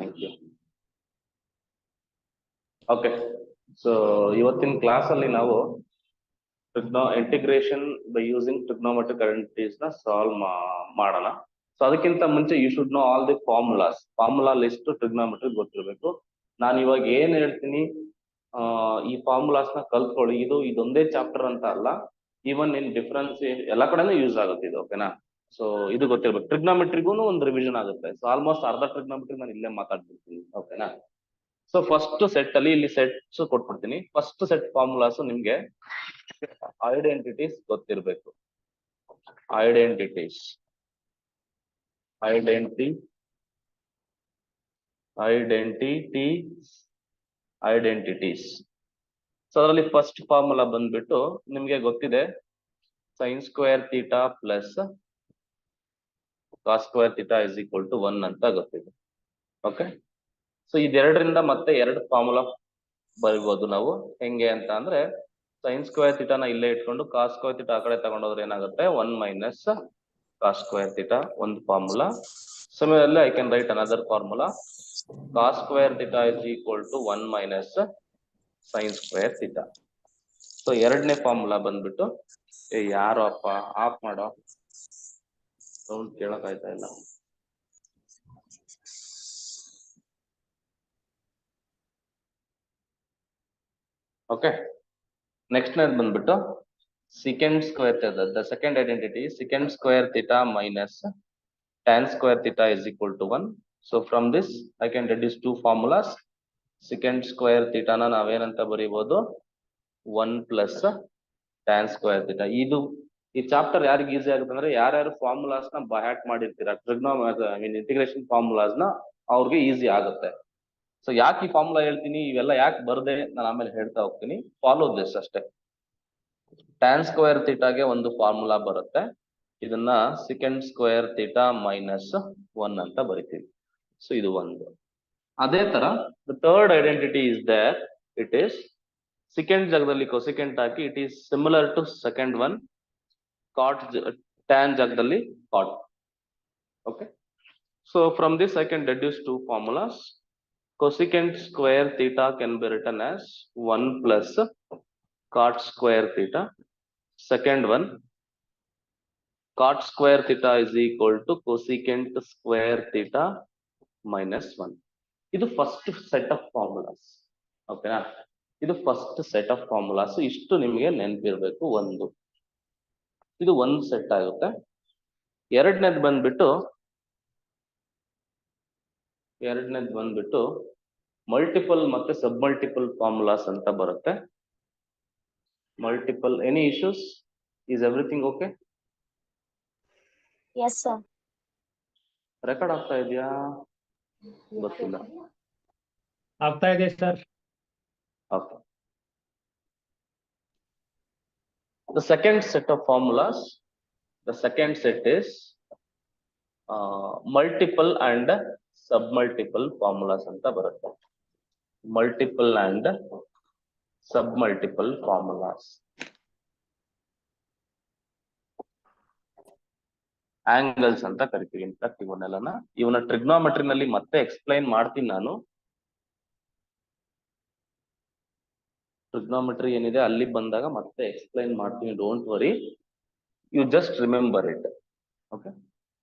Thank you. Okay, so ಇವತ್ತಿನ class ಅಲ್ಲಿ ನಾವು integration by using trigonometric identities ನ ಸಾಲ್ವ್ ಮಾಡೋಣ. ಸೊ ಅದಕ್ಕಿಂತ ಮುಂಚೆ you should know all the formula list trigonometric ಗೊತ್ತಿರಬೇಕು. ನಾನು ಇವಾಗ ಏನ್ ಹೇಳ್ತೀನಿ ಈ ಫಾರ್ಮುಲಾಸ್ ನ ಕಲ್ತ್ಕೊಳ್ಳಿ. ಇದೊಂದೇ ಚಾಪ್ಟರ್ ಅಂತ ಅಲ್ಲ, ಈವನ್ ಇನ್ ಡಿಫರೆನ್ಸ್ ಎಲ್ಲ ಕಡೆನೂ ಯೂಸ್ ಆಗುತ್ತೆ ಇದು. ಓಕೆನಾ? ಸೊ ಇದು ಗೊತ್ತಿರ್ಬೇಕು. ಟ್ರಿಗ್ನೋಮೆಟ್ರಿಗೂ ಒಂದು ರಿವಿಷನ್ ಆಗುತ್ತೆ. ಸೊ ಆಲ್ಮೋಸ್ಟ್ ಅರ್ಧ ಟ್ರಿಗ್ನೋಮೆಟ್ರಿ ನಾನು ಇಲ್ಲೇ ಮಾತಾಡ್ಬಿಡ್ತೀನಿ. ಓಕೆನಾ? ಸೊ ಫಸ್ಟ್ ಸೆಟ್ ಅಲ್ಲಿ ಇಲ್ಲಿ ಸೆಟ್ಸ್ ಕೊಟ್ಬಿಡ್ತೀನಿ. ಫಸ್ಟ್ ಸೆಟ್ ಫಾರ್ಮುಲಾಸ್ ನಿಮ್ಗೆ ಐಡೆಂಟಿಟೀಸ್ ಗೊತ್ತಿರ್ಬೇಕು. ಐಡೆಂಟಿಟೀಸ್ ಸೊ ಅದರಲ್ಲಿ ಫಸ್ಟ್ ಫಾರ್ಮುಲಾ ಬಂದ್ಬಿಟ್ಟು ನಿಮ್ಗೆ ಗೊತ್ತಿದೆ, sine square theta plus cos square theta is equal to 1 ಅಂತ ಗೊತ್ತಿದೆ. ಓಕೆ, ಸೊ ಇದೆರಡರಿಂದ ಮತ್ತೆ ಎರಡು ಫಾರ್ಮುಲಾ ಬರಿಬಹುದು ನಾವು. ಹೆಂಗೆ ಅಂತ ಅಂದ್ರೆ, ಸೈನ್ ಸ್ಕ್ವೇರ್ ಥೀಟಾನ ಇಲ್ಲೇ ಇಟ್ಕೊಂಡು ಕಾಸ್ ಸ್ಕ್ವೇರ್ ಥೀಟಾ ಆ ಕಡೆ ತಗೊಂಡೋದ್ರೆ ಏನಾಗುತ್ತೆ, 1 ಮೈನಸ್ ಕಾಸ್ ಸ್ಕ್ವೇರ್ ಥೀಟಾ ಒಂದು formula. Similarly I can write another formula, cos square theta is equal to 1 minus sine square theta. So ಎರಡನೇ ಫಾರ್ಮುಲಾ ಬಂದ್ಬಿಟ್ಟು, ಯಾರು ಅಪ್ಪ ಆಫ್ ಮಾಡೋ, ಸೌಂಡ್ ಕೇಳಕ್ ಆಯ್ತಾ ಇಲ್ಲ. ಓಕೆ, ನೆಕ್ಸ್ಟ್ ಬಂದ್ಬಿಟ್ಟು secant square theta. The second identity is secant square theta minus tan square theta is equal to 1. So from this I can deduce two formulas. Secant square theta na navenanta baribodu 1 plus tan square theta. ಇದು ಈ chapter ಯಾರಿಗೆ easy ಆಗುತ್ತೆ ಅಂದ್ರೆ, ಯಾರ್ಯಾರು formulas ನ ಬಹ್ಯಾಟ್ ಮಾಡಿರ್ತೀರಾ, integration formulas ನ, ಅವ್ರಿಗೆ easy ಆಗುತ್ತೆ. ಸೊ ಯಾಕೆ ಈ ಫಾರ್ಮುಲಾ ಹೇಳ್ತೀನಿ, ಇವೆಲ್ಲ ಯಾಕೆ ಬರ್ದೆ ನಾನು ಆಮೇಲೆ ಹೇಳ್ತಾ ಹೋಗ್ತೀನಿ. ಫಾಲೋ ದಿಸ್ ಅಷ್ಟೇ. ಟ್ಯಾನ್ ಸ್ಕ್ವೇರ್ ಥೀಟಾಗೆ ಒಂದು ಫಾರ್ಮುಲಾ ಬರುತ್ತೆ, ಇದನ್ನ ಸೆಕೆಂಡ್ ಸ್ಕ್ವೇರ್ ಥೀಟಾ ಮೈನಸ್ 1 ಅಂತ ಬರಿತೀವಿ. ಸೊ ಇದು ಒಂದು. ಅದೇ ತರ third identity is there. It is secant ಜಾಗದಲ್ಲಿ ಕೊಸೆಕೆಂಟ್ ಹಾಕಿ, it is similar to secant one. Cot tan ಜಾಗದಲ್ಲಿ cot. Okay, so from this I can deduce two formulas. Cosecant square theta can be written as 1 plus cot square theta. Second one, cot square theta is equal to cosecant square theta minus 1. ಇದು first set of formulas. ಓಕೆನಾ? ಇದು first set of formulas. ಇಷ್ಟು ನಿಮಗೆ ನೆನಪಿರ್ಬೇಕು. ಇದು ಒಂದು set ಆಗುತ್ತೆ. ಎರಡನೇದು ಬಂದ್ಬಿಟ್ಟು ಮಲ್ಟಿಪಲ್ ಮತ್ತೆ ಸಬ್ ಮಲ್ಟಿಪಲ್ ಫಾರ್ಮುಲಾಸ್ ಅಂತ ಬರುತ್ತೆ. Multiple, any issues? Is everything okay? Yes, sir. Record ಆಗ್ತಾ ಇದೆಯಾ ಗೊತ್ತಿಲ್ಲ. ಆಗ್ತಾ ಇದೆ sir. Okay, the second set of formulas, the second set is multiple and submultiple formulas ಅಂತ ಬರುತ್ತೆ. Multiple and sub multiple formulas. Angles ಅಂತ ಕರಿತೀವಿ. ಇನ್ಫ್ಯಾಕ್ಟ್ ಇವನ್ನ ಟ್ರಿಗ್ನೋಮೆಟ್ರಿನಲ್ಲಿ ಮತ್ತೆ ಎಕ್ಸ್ಪ್ಲೈನ್ ಮಾಡ್ತೀನಿ ನಾನು. ಟ್ರಿಗ್ನೋಮೆಟ್ರಿ ಏನಿದೆ ಅಲ್ಲಿ ಬಂದಾಗ ಮತ್ತೆ ಎಕ್ಸ್ಪ್ಲೈನ್ ಮಾಡ್ತೀನಿ. Don't worry, you just remember it. Okay,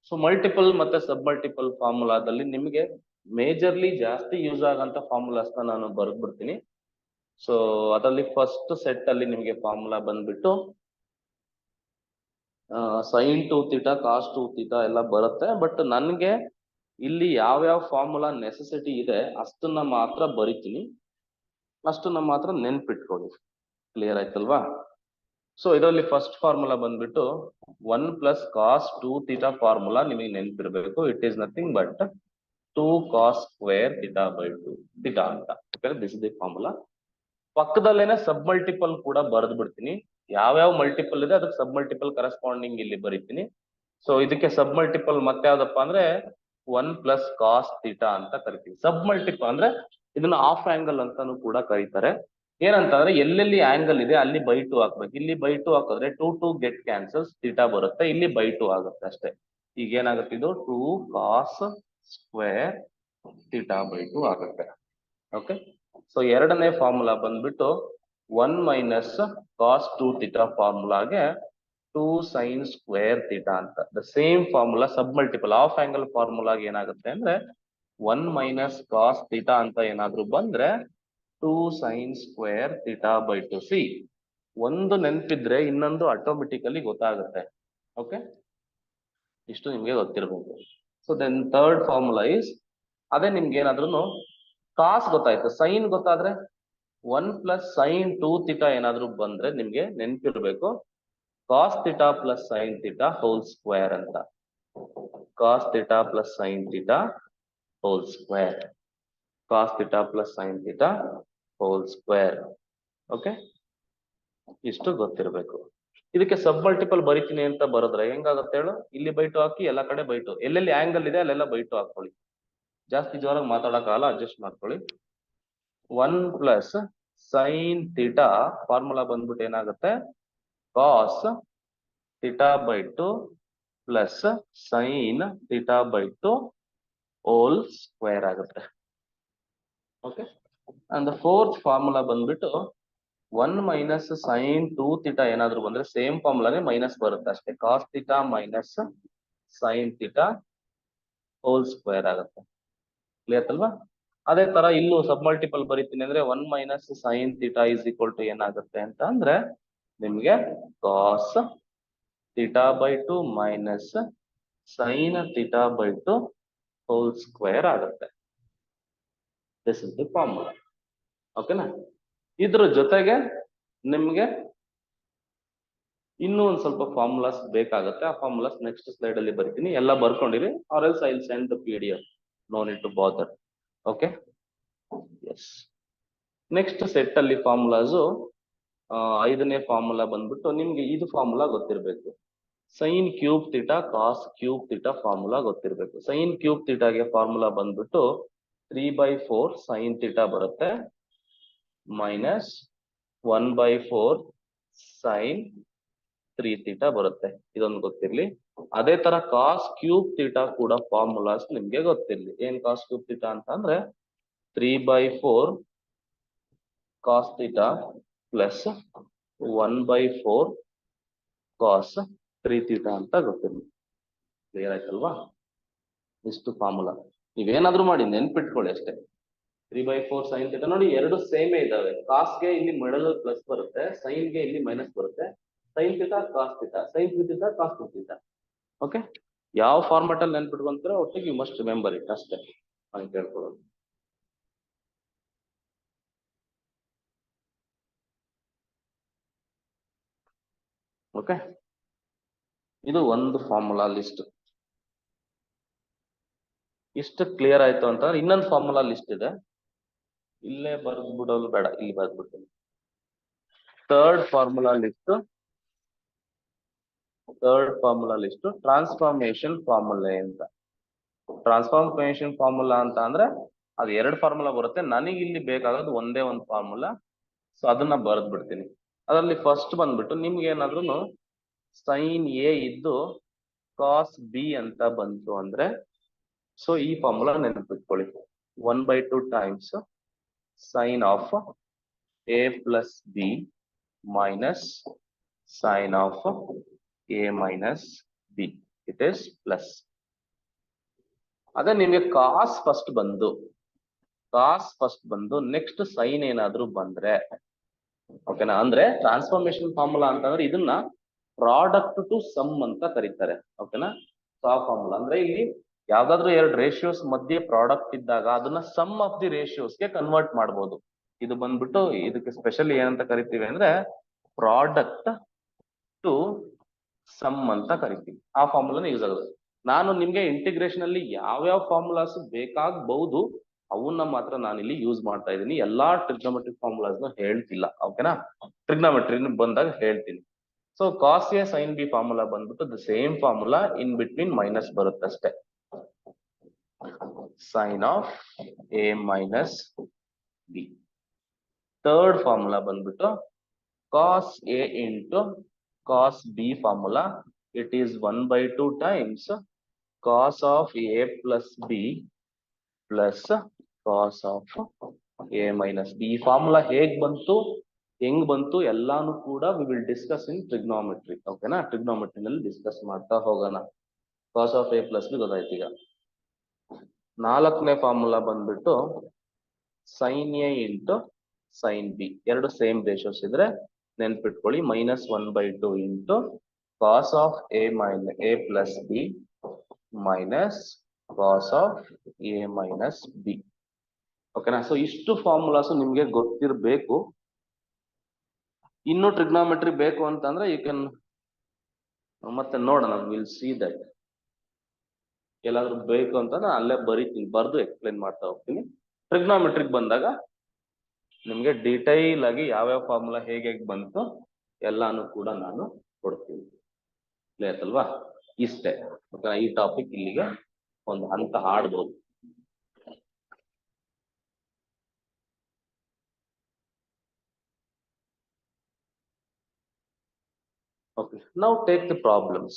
so multiple ಮತ್ತೆ ಸಬ್ ಮಲ್ಟಿಪಲ್ ಫಾರ್ಮುಲಾದಲ್ಲಿ ನಿಮಗೆ ಮೇಜರ್ಲಿ ಜಾಸ್ತಿ ಯೂಸ್ ಆಗಂತ ಫಾರ್ಮುಲಾಸ್ ನಾನು ಬರ್ದ್ಬಿಡ್ತೀನಿ. ಸೊ ಅದರಲ್ಲಿ ಫಸ್ಟ್ ಸೆಟ್ ಅಲ್ಲಿ ನಿಮಗೆ ಫಾರ್ಮುಲಾ ಬಂದ್ಬಿಟ್ಟು ಸೈನ್ 2 ಥೀಟಾ ಕಾಸ್ 2 ಥೀಟಾ ಎಲ್ಲ ಬರುತ್ತೆ. ಬಟ್ ನನ್ಗೆ ಇಲ್ಲಿ ಯಾವ್ಯಾವ ಫಾರ್ಮುಲಾ ನೆಸೆಸಿಟಿ ಇದೆ ಅಷ್ಟನ್ನ ಮಾತ್ರ ಬರಿತೀನಿ, ಅಷ್ಟನ್ನ ಮಾತ್ರ ನೆನ್ಪಿಟ್ಕೊಳ್ಳಿ. ಕ್ಲಿಯರ್ ಆಯ್ತಲ್ವಾ? ಸೊ ಇದರಲ್ಲಿ ಫಸ್ಟ್ ಫಾರ್ಮುಲಾ ಬಂದ್ಬಿಟ್ಟು 1 ಪ್ಲಸ್ ಕಾಸ್ 2 ಥೀಟಾ ಫಾರ್ಮುಲಾ ನಿಮಗೆ ನೆನ್ಪಿರ್ಬೇಕು. It is nothing but 2 cos square theta by 2 theta ಅಂತ. This is the formula. ಪಕ್ಕದಲ್ಲೇನೆ ಸಬ್ ಮಲ್ಟಿಪಲ್ ಕೂಡ ಬರೆದು ಬಿಡ್ತೀನಿ. ಯಾವ್ಯಾವ ಮಲ್ಟಿಪಲ್ ಇದೆ ಅದಕ್ಕೆ ಸಬ್ ಮಲ್ಟಿಪಲ್ ಕರೆಸ್ಪಾಂಡಿಂಗ್ ಇಲ್ಲಿ ಬರೀತೀನಿ. ಸೊ ಇದಕ್ಕೆ ಸಬ್ ಮಲ್ಟಿಪಲ್ ಮತ್ತೆ ಯಾವ್ದಪ್ಪ ಅಂದ್ರೆ 1 ಪ್ಲಸ್ ಕಾಸ್ ಥೀಟಾ ಅಂತ ಕರಿತೀವಿ. ಸಬ್ ಮಲ್ಟಿಪಲ್ ಅಂದ್ರೆ ಇದನ್ನ ಹಾಫ್ ಆಂಗಲ್ ಅಂತಾನು ಕೂಡ ಕರೀತಾರೆ. ಏನಂತಂದ್ರೆ ಎಲ್ಲೆಲ್ಲಿ ಆಂಗಲ್ ಇದೆ ಅಲ್ಲಿ ಬೈ 2 ಹಾಕ್ಬೇಕು. ಇಲ್ಲಿ ಬೈ 2 ಹಾಕಿದ್ರೆ 2 ಗೆಟ್ ಕ್ಯಾನ್ಸಲ್ಸ್, ಥೀಟಾ ಬರುತ್ತೆ. ಇಲ್ಲಿ ಬೈ 2 ಆಗುತ್ತೆ ಅಷ್ಟೇ. ಈಗ ಏನಾಗುತ್ತೆ, ಇದು 2 ಕಾಸ್ ಸ್ಕ್ವೇರ್ ಥೀಟಾ ಬೈ 2 ಆಗುತ್ತೆ. ಓಕೆ, ಸೊ ಎರಡನೇ ಫಾರ್ಮುಲಾ ಬಂದ್ಬಿಟ್ಟು 1 ಮೈನಸ್ ಕಾಸ್ 2 ಥೀಟಾ ಫಾರ್ಮುಲಾಗೆ 2 ಸೈನ್ ಸ್ಕ್ವೇರ್ ಥೀಟಾ ಅಂತ. The same formula sub multiple of angle ಫಾರ್ಮುಲಾಗೆ ಏನಾಗುತ್ತೆ ಅಂದ್ರೆ 1 ಮೈನಸ್ ಕಾಸ್ ಥೀಟಾ ಅಂತ ಏನಾದ್ರು ಬಂದ್ರೆ 2 sine square theta by 2. See, ಒಂದು ನೆನಪಿದ್ರೆ ಇನ್ನೊಂದು ಆಟೋಮೆಟಿಕಲಿ ಗೊತ್ತಾಗುತ್ತೆ. ಓಕೆ, ಇಷ್ಟು ನಿಮ್ಗೆ ಗೊತ್ತಿರಬೇಕು. So then third formula is, ಅದೇ ನಿಮ್ಗೆ ಏನಾದ್ರೂ ಕಾಸ್ ಗೊತ್ತಾಯ್ತು, ಸೈನ್ ಗೊತ್ತಾದ್ರೆ 1 ಪ್ಲಸ್ ಸೈನ್ 2 ಥೀಟಾ ಏನಾದ್ರು ಬಂದ್ರೆ ನಿಮ್ಗೆ ನೆನ್ಪಿರ್ಬೇಕು cos theta plus sine theta whole square ಅಂತ. Cos theta plus sine theta whole square, cos theta plus sine theta whole square. Okay, ಇಷ್ಟು ಗೊತ್ತಿರಬೇಕು. ಇದಕ್ಕೆ ಸಬ್ ಮಲ್ಟಿಪಲ್ ಬರಿತೀನಿ ಅಂತ ಬರೋದ್ರೆ ಹೆಂಗಾಗುತ್ತೆ ಹೇಳು, ಇಲ್ಲಿ ಬೈಟು ಹಾಕಿ ಎಲ್ಲ ಕಡೆ ಬೈಟು, ಎಲ್ಲೆಲ್ಲಿ ಆಂಗಲ್ ಇದೆ ಅಲ್ಲೆಲ್ಲ ಬೈಟು ಹಾಕೊಳ್ಳಿ. ಜಾಸ್ತಿ ಜೋರಾಗಿ ಮಾತಾಡೋಕ್ಕಾಗಲ್ಲ, ಅಡ್ಜಸ್ಟ್ ಮಾಡ್ಕೊಳ್ಳಿ. 1 ಪ್ಲಸ್ ಸೈನ್ ಥೀಟಾ ಫಾರ್ಮುಲಾ ಬಂದ್ಬಿಟ್ಟು ಏನಾಗುತ್ತೆ, cos theta by 2 plus sine theta by 2 whole square ಆಗುತ್ತೆ. ಓಕೆ, ಅಂಡ್ ಫೋರ್ತ್ ಫಾರ್ಮುಲಾ ಬಂದ್ಬಿಟ್ಟು 1 ಮೈನಸ್ ಸೈನ್ 2 ಥೀಟಾ ಏನಾದ್ರು ಬಂದ್ರೆ ಸೇಮ್ ಫಾರ್ಮುಲಾನೇ ಮೈನಸ್ ಬರುತ್ತೆ ಅಷ್ಟೇ, cos theta minus sine theta whole square ಆಗುತ್ತೆ. ಕ್ಲಿಯರ್ ಅಲ್ವಾ? ಅದೇ ತರ ಇಲ್ಲೂ ಸಬ್ ಮಲ್ಟಿಪಲ್ ಬರೀತೀನಿ ಅಂದ್ರೆ 1 minus sine theta is equal to ಏನಾಗುತ್ತೆ ಅಂತ ಅಂದ್ರೆ ನಿಮ್ಗೆ cos theta by 2 minus sine theta by 2 whole square ಆಗುತ್ತೆ. This is the formula. ಓಕೆನಾ? ಇದ್ರ ಜೊತೆಗೆ ನಿಮ್ಗೆ ಇನ್ನೂ ಒಂದ್ ಸ್ವಲ್ಪ ಫಾರ್ಮುಲಾಸ್ ಬೇಕಾಗುತ್ತೆ. ಆ ಫಾರ್ಮುಲಾಸ್ ನೆಕ್ಸ್ಟ್ ಸ್ಲೈಡ್ ಅಲ್ಲಿ ಬರ್ತೀನಿ, ಎಲ್ಲ ಬರ್ಕೊಂಡಿರಿ, or else I will send the PDF. No need to bother. Okay, yes. Next set ಅಲ್ಲಿ ಫಾರ್ಮುಲಾಸು, ಐದನೇ ಫಾರ್ಮುಲಾ ಬಂದ್ಬಿಟ್ಟು ನಿಮ್ಗೆ ಇದು ಫಾರ್ಮುಲಾ ಗೊತ್ತಿರಬೇಕು, sine cube theta cos cube theta formula ಗೊತ್ತಿರಬೇಕು. ಸೈನ್ ಕ್ಯೂಬ್ ಥೀಟಾಗೆ ಫಾರ್ಮುಲಾ ಬಂದ್ಬಿಟ್ಟು 3/4 ಸೈನ್ ಥೀಟಾ ಬರುತ್ತೆ ಮೈನಸ್ 1/4 ಸೈನ್ 3 ಥೀಟಾ ಬರುತ್ತೆ. ಇದೊಂದು ಗೊತ್ತಿರ್ಲಿ. ಅದೇ ತರ ಕಾಸ್ ಕ್ಯೂಬ್ ಥೀಟಾ ಕೂಡ ಫಾರ್ಮುಲಾಸ್ ನಿಮ್ಗೆ ಗೊತ್ತಿರ್ಲಿ. ಏನ್ ಕಾಸ್ ಕ್ಯೂಬ್ ಥೀಟಾ ಅಂತ ಅಂದ್ರೆ 3/4 ಕಾಸ್ ಥೀಟಾ ಪ್ಲಸ್ 1/4 ಕಾಸ್ 3 ಥೀಟಾ ಅಂತ ಗೊತ್ತಿರ್ಲಿ. ಕ್ಲಿಯರ್ ಆಯ್ತಲ್ವಾ? ಇಷ್ಟು ಫಾರ್ಮುಲಾ ನೀವೇನಾದ್ರೂ ಮಾಡಿ ನೆನ್ಪಿಟ್ಕೊಳ್ಳಿ ಅಷ್ಟೇ. 3/4 ಸೈನ್ ಥೀಟಾ ನೋಡಿ, ಎರಡು ಸೇಮೇ ಇದಾವೆ. ಕಾಸ್ಗೆ ಇಲ್ಲಿ ಮಿಡಲ್ ಪ್ಲಸ್ ಬರುತ್ತೆ, ಸೈನ್ಗೆ ಇಲ್ಲಿ ಮೈನಸ್ ಬರುತ್ತೆ. Sine theta cos theta, sine 3 theta cos 2 theta. Okay, ಯಾವ ಫಾರ್ಮೆಟ್ ಅಲ್ಲಿ ನೆನ್ಪಿಟ್ಕೊಂತೀರೋ ಒಟ್ಟಿಗೆ ಯು ಮಸ್ಟ್ ರಿಮೆಂಬರ್ ಇಟ್ ಅಷ್ಟೇ ನಾನು ಕೇಳ್ಕೊಳ್ಳೋದು. ಓಕೆ, ಇದು ಒಂದು ಫಾರ್ಮುಲಾ ಲಿಸ್ಟ್. ಇಷ್ಟು ಕ್ಲಿಯರ್ ಆಯ್ತು ಅಂತಂದ್ರೆ ಇನ್ನೊಂದು ಫಾರ್ಮುಲಾ ಲಿಸ್ಟ್ ಇದೆ, ಇಲ್ಲೇ ಬರ್ದ್ಬಿಡೋದು ಬೇಡ, ಇಲ್ಲಿ ಬರ್ದ್ಬಿಡ್ತೀನಿ. Third formula list transformation formula ಅಂತ. ಟ್ರಾನ್ಸ್ಫಾರ್ಮೇಶನ್ ಫಾರ್ಮುಲಾ ಅಂತ ಅಂದ್ರೆ ಅದು ಎರಡು ಫಾರ್ಮುಲಾ ಬರುತ್ತೆ, ನನಗೆ ಇಲ್ಲಿ ಬೇಕಾಗೋದು ಒಂದೇ ಒಂದು ಫಾರ್ಮುಲಾ. ಸೊ ಅದನ್ನ ಬರೆದ್ ಬಿಡ್ತೀನಿ. ಅದರಲ್ಲಿ ಫಸ್ಟ್ ಬಂದ್ಬಿಟ್ಟು ನಿಮ್ಗೆ ಏನಾದ್ರು ಸೈನ್ ಎ ಇದ್ದು ಕಾಸ್ ಬಿ ಅಂತ ಬಂತು ಅಂದ್ರೆ, ಸೊ ಈ ಫಾರ್ಮುಲಾ ನೆನಪಿಟ್ಕೊಳ್ಳಿ, 1/2 times sine of A plus B minus sine of A minus B, it is plus. ಅದೇ ನಿಮ್ಗೆ ಕಾಸ್ ಫಸ್ಟ್ ಬಂದು ನೆಕ್ಸ್ಟ್ ಸೈನ್ ಏನಾದ್ರೂ ಬಂದ್ರೆ, ಓಕೆನಾ? ಅಂದ್ರೆ ಟ್ರಾನ್ಸ್ಫಾರ್ಮೇಶನ್ ಫಾರ್ಮುಲಾ ಅಂತಂದ್ರೆ ಇದನ್ನ ಪ್ರಾಡಕ್ಟ್ ಟು ಸಮ್ ಅಂತ ಕರೀತಾರೆ. ಓಕೆನಾ? ಸೊ ಆ ಫಾರ್ಮುಲಾ ಅಂದ್ರೆ ಇಲ್ಲಿ ಯಾವ್ದಾದ್ರು ಎರಡು ರೇಷಿಯೋಸ್ ಮಧ್ಯೆ ಪ್ರಾಡಕ್ಟ್ ಇದ್ದಾಗ ಅದನ್ನ ಸಮ್ ಆಫ್ ದಿ ರೇಷಿಯೋಸ್ಗೆ ಕನ್ವರ್ಟ್ ಮಾಡ್ಬೋದು. ಇದು ಬಂದ್ಬಿಟ್ಟು ಇದಕ್ಕೆ ಸ್ಪೆಷಲಿ ಏನಂತ ಕರಿತೀವಿ ಅಂದ್ರೆ ಪ್ರಾಡಕ್ಟ್ ಟು ಸಮ್ ಅಂತ ಕರಿತೀವಿ. ಆ ಫಾರ್ಮುಲಾನ ಯೂಸ್ ಆಗೋದು. ನಾನು ನಿಮ್ಗೆ ಇಂಟಿಗ್ರೇಷನ್ ಅಲ್ಲಿ ಯಾವ್ಯಾವ ಫಾರ್ಮುಲಾಸ್ ಬೇಕಾಗಬಹುದು ಅವನ್ನ ಮಾತ್ರ ನಾನು ಇಲ್ಲಿ ಯೂಸ್ ಮಾಡ್ತಾ ಇದ್ದೀನಿ. ಎಲ್ಲಾ ಟ್ರಿಗ್ನೋಮೆಟ್ರಿಕ್ ಫಾರ್ಮುಲಾಸ್ ಹೇಳ್ತಿಲ್ಲ. ಓಕೆನಾ? ಟ್ರಿಗ್ನೋಮೆಟ್ರಿ ಬಂದಾಗ ಹೇಳ್ತೀನಿ. So cos A sine B formula ಬಂದ್ಬಿಟ್ಟು the same formula, in between minus ಬರುತ್ತಷ್ಟೇ. Sine of A minus B. Third formula ಬಂದ್ಬಿಟ್ಟು cos A into cos B formula, it is 1/2 times cos of A plus B plus cos of A minus B. ಈ formula ಹೇಗ್ ಬಂತು, ಹೆಂಗ್ ಬಂತು ಎಲ್ಲಾನು ಕೂಡ we will discuss in trigonometry. ಓಕೆನಾ, ಟ್ರಿಗ್ನೋಮೆಟ್ರಿನಲ್ಲಿ ಡಿಸ್ಕಸ್ ಮಾಡ್ತಾ ಹೋಗೋಣ. Cos of A plus B ಗೊತ್ತಾಯ್ತು. ಈಗ 4ನೇ ಫಾರ್ಮುಲಾ ಬಂದ್ಬಿಟ್ಟು sine A into sine B. ಎರಡು ಸೇಮ್ ರೇಷಿಯೋಸ್ ಇದ್ರೆ ನೆನ್ಪಿಟ್ಕೊಳ್ಳಿ, -1/2 into cos of A plus B minus cos of A minus B. ಓಕೆನಾ, ಸೊ ಇಷ್ಟು ಫಾರ್ಮುಲಾಸ್ ನಿಮ್ಗೆ ಗೊತ್ತಿರಬೇಕು. ಇನ್ನು ಟ್ರಿಗ್ನೋಮೆಟ್ರಿ ಬೇಕು ಅಂತಂದ್ರೆ ಯು ಕ್ಯಾನ್ ಮತ್ತೆ ನೋಡೋಣ, ವಿಲ್ ಸಿ ದಟ್. ಎಲ್ಲಾದ್ರೂ ಬೇಕು ಅಂತಂದ್ರೆ ಅಲ್ಲೇ ಬರೀತೀನಿ, ಬರ್ದು ಎಕ್ಸ್ಪ್ಲೇನ್ ಮಾಡ್ತಾ ಹೋಗ್ತೀನಿ. ಟ್ರಿಗ್ನೋಮೆಟ್ರಿಗ್ ಬಂದಾಗ ನಿಮ್ಗೆ ಡೀಟೈಲ್ ಆಗಿ ಯಾವ್ಯಾವ ಫಾರ್ಮುಲಾ ಹೇಗೆ ಬಂತು ಎಲ್ಲಾನು ಕೂಡ ನಾನು ಕೊಡ್ತೀನಿ. ಕ್ಲಿಯರ್ ಅಲ್ವಾ? ಇಷ್ಟೇ. ಈ ಟಾಪಿಕ್ ಇಲ್ಲಿಗೆ ಒಂದು ಹಂತ ಆಡ್ಬೋದು. Okay, now take the problems.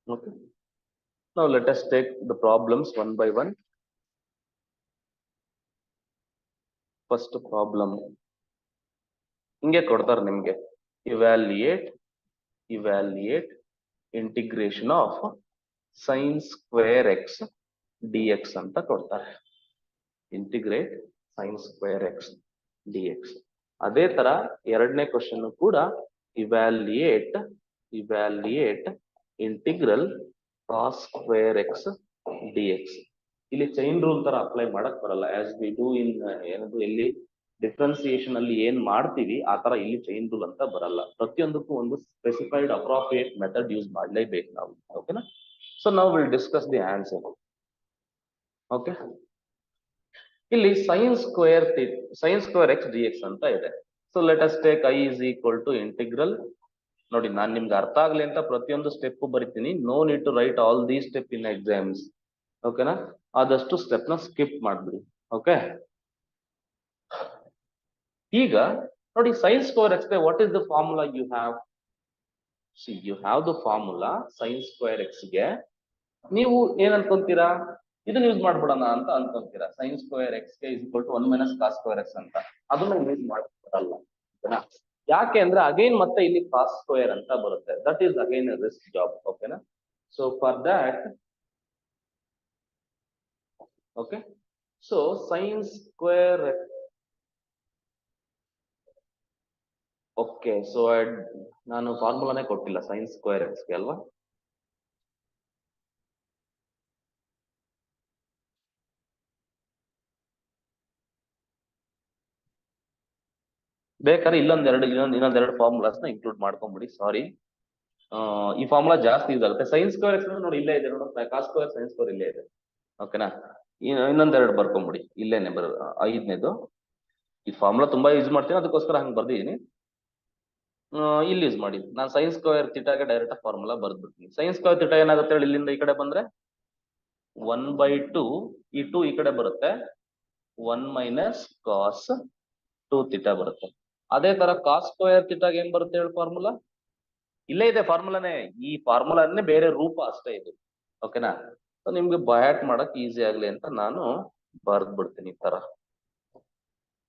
Okay, now let us take the problems one by one. First problem ಹಿಂಗೆ ಕೊಡ್ತಾರೆ ನಿಮ್ಗೆ, evaluate integration of sin square x dx ಅಂತ ಕೊಡ್ತಾರೆ. Integrate sin square x dx. ಅದೇ ತರ ಎರಡನೇ ಕ್ವಶನ್ ಕೂಡ evaluate integral cos square x dx. ಇಲ್ಲಿ ಚೈನ್ ರೂಲ್ ತರ ಅಪ್ಲೈ ಮಾಡಕ್ ಬರಲ್ಲ. ಆಸ್ ವಿ ಡೂ ಇನ್ ಏನದು ಇಲ್ಲಿ ಡಿಫ್ರೆನ್ಸಿಯೇಷನ್ ಅಲ್ಲಿ ಏನ್ ಮಾಡ್ತೀವಿ ಆ ತರ ಇಲ್ಲಿ ಚೈನ್ ರೂಲ್ ಅಂತ ಬರಲ್ಲ. ಪ್ರತಿಯೊಂದಕ್ಕೂ ಒಂದು ಸ್ಪೆಸಿಫೈಡ್ ಅಪ್ರೋಪ್ರಿಯೇಟ್ ಮೆಥಡ್ ಯೂಸ್ ಮಾಡ್ಲೇಬೇಕು ನಾವು. ಓಕೆನಾ, ಸೊ ನಾವು will discuss the answer. Okay, ಇಲ್ಲಿ sin square x dx ಅಂತ ಇದೆ. So let us take I is equal to integral. ನೋಡಿ, ನಾನು ನಿಮ್ಗೆ ಅರ್ಥ ಆಗ್ಲಿ ಅಂತ ಪ್ರತಿಯೊಂದು ಸ್ಟೆಪ್ ಬರಿತೀನಿ. No need to write all the step in exams. ಓಕೆನಾ, ಆದಷ್ಟು ಸ್ಟೆಪ್ ನ ಸ್ಕಿಪ್ ಮಾಡ್ಬಿಡಿ. ಓಕೆ, ಈಗ ನೋಡಿ sin square x ಗೆ what is the formula you have? See you have the formula sin square x ಗೆ. ನೀವು ಏನ್ ಅನ್ಕೊಂತೀರಾ, ಇದನ್ನ ಯೂಸ್ ಮಾಡ್ಬಿಡೋಣ ಅಂತ ಅನ್ಕೊಂತೀರಾ. sin square x ಗೆ is equal to 1 - cos square x ಅಂತ. ಅದನ್ನ ಯೂಸ್ ಮಾಡಲ್ಲ. ಓಕೆನಾ, ಯಾಕೆ ಅಂದ್ರೆ ಅಗೈನ್ ಮತ್ತೆ ಇಲ್ಲಿ cos square ಅಂತ ಬರುತ್ತೆ. That is again a risk job. ಓಕೆನಾ, so for that, okay, so sin square x. Okay, so ನಾನು ಫಾರ್ಮುಲಾನೇ ಕೊಟ್ಟಿಲ್ಲ sin square x ಗೆ ಅಲ್ವಾ? ಬೇಕಾದ್ರೆ ಇನ್ನೊಂದೆರಡು ಫಾರ್ಮುಲಾಸ್ ನ ಇನ್ಕ್ಲೂಡ್ ಮಾಡ್ಕೊಂಬಿಡಿ. ಸಾರಿ, ಈ ಫಾರ್ಮುಲಾ ಜಾಸ್ತಿ ಯೂಸ್ ಆಗುತ್ತೆ. sin square x ನೋಡಿ ಇಲ್ಲೇ ಇದೆ, ನೋಡಿ cos square sin square ಇಲ್ಲೇ ಇದೆ. ಓಕೆನಾ, ಇನ್ನೊಂದೆರಡು ಬರ್ಕೊಂಬಿಡಿ, ಇಲ್ಲೇನೆ ಐದನೇದು. ಈ ಫಾರ್ಮುಲಾ ತುಂಬಾ ಯೂಸ್ ಮಾಡ್ತೀನಿ, ಅದಕ್ಕೋಸ್ಕರ ಹಂಗೆ ಬರ್ದಿದ್ದೀನಿ. ಇಲ್ಲಿ ಯೂಸ್ ಮಾಡಿ. ನಾನು sin square ಥೀಟಾಗೆ ಡೈರೆಕ್ಟ್ ಫಾರ್ಮುಲಾ ಬರ್ದ್ಬಿಡ್ತೀನಿ. sin square ಥೀಟಾ ಏನಾಗುತ್ತೆ ಹೇಳಿ, ಇಲ್ಲಿಂದ ಈ ಕಡೆ ಬಂದ್ರೆ 1/2, ಈ 2 ಈ ಕಡೆ ಬರುತ್ತೆ, 1 - cos 2 ಥೀಟಾ ಬರುತ್ತೆ. ಅದೇ ತರ cos square ಥೀಟಾಗೆ ಏನ್ ಬರುತ್ತೆ ಹೇಳಿ ಫಾರ್ಮುಲಾ? ಇಲ್ಲೇ ಇದೆ ಫಾರ್ಮುಲಾನೇ. ಈ ಫಾರ್ಮುಲಾನೇ ಬೇರೆ ರೂಪ ಅಷ್ಟೇ ಇದು. ಓಕೆನಾ, ಸೊ ನಿಮ್ಗೆ ಬಯಾಟ್ ಮಾಡಕ್ ಈಸಿ ಆಗ್ಲಿ ಅಂತ ನಾನು ಬರ್ದ್ಬಿಡ್ತೀನಿ ಈ ತರ.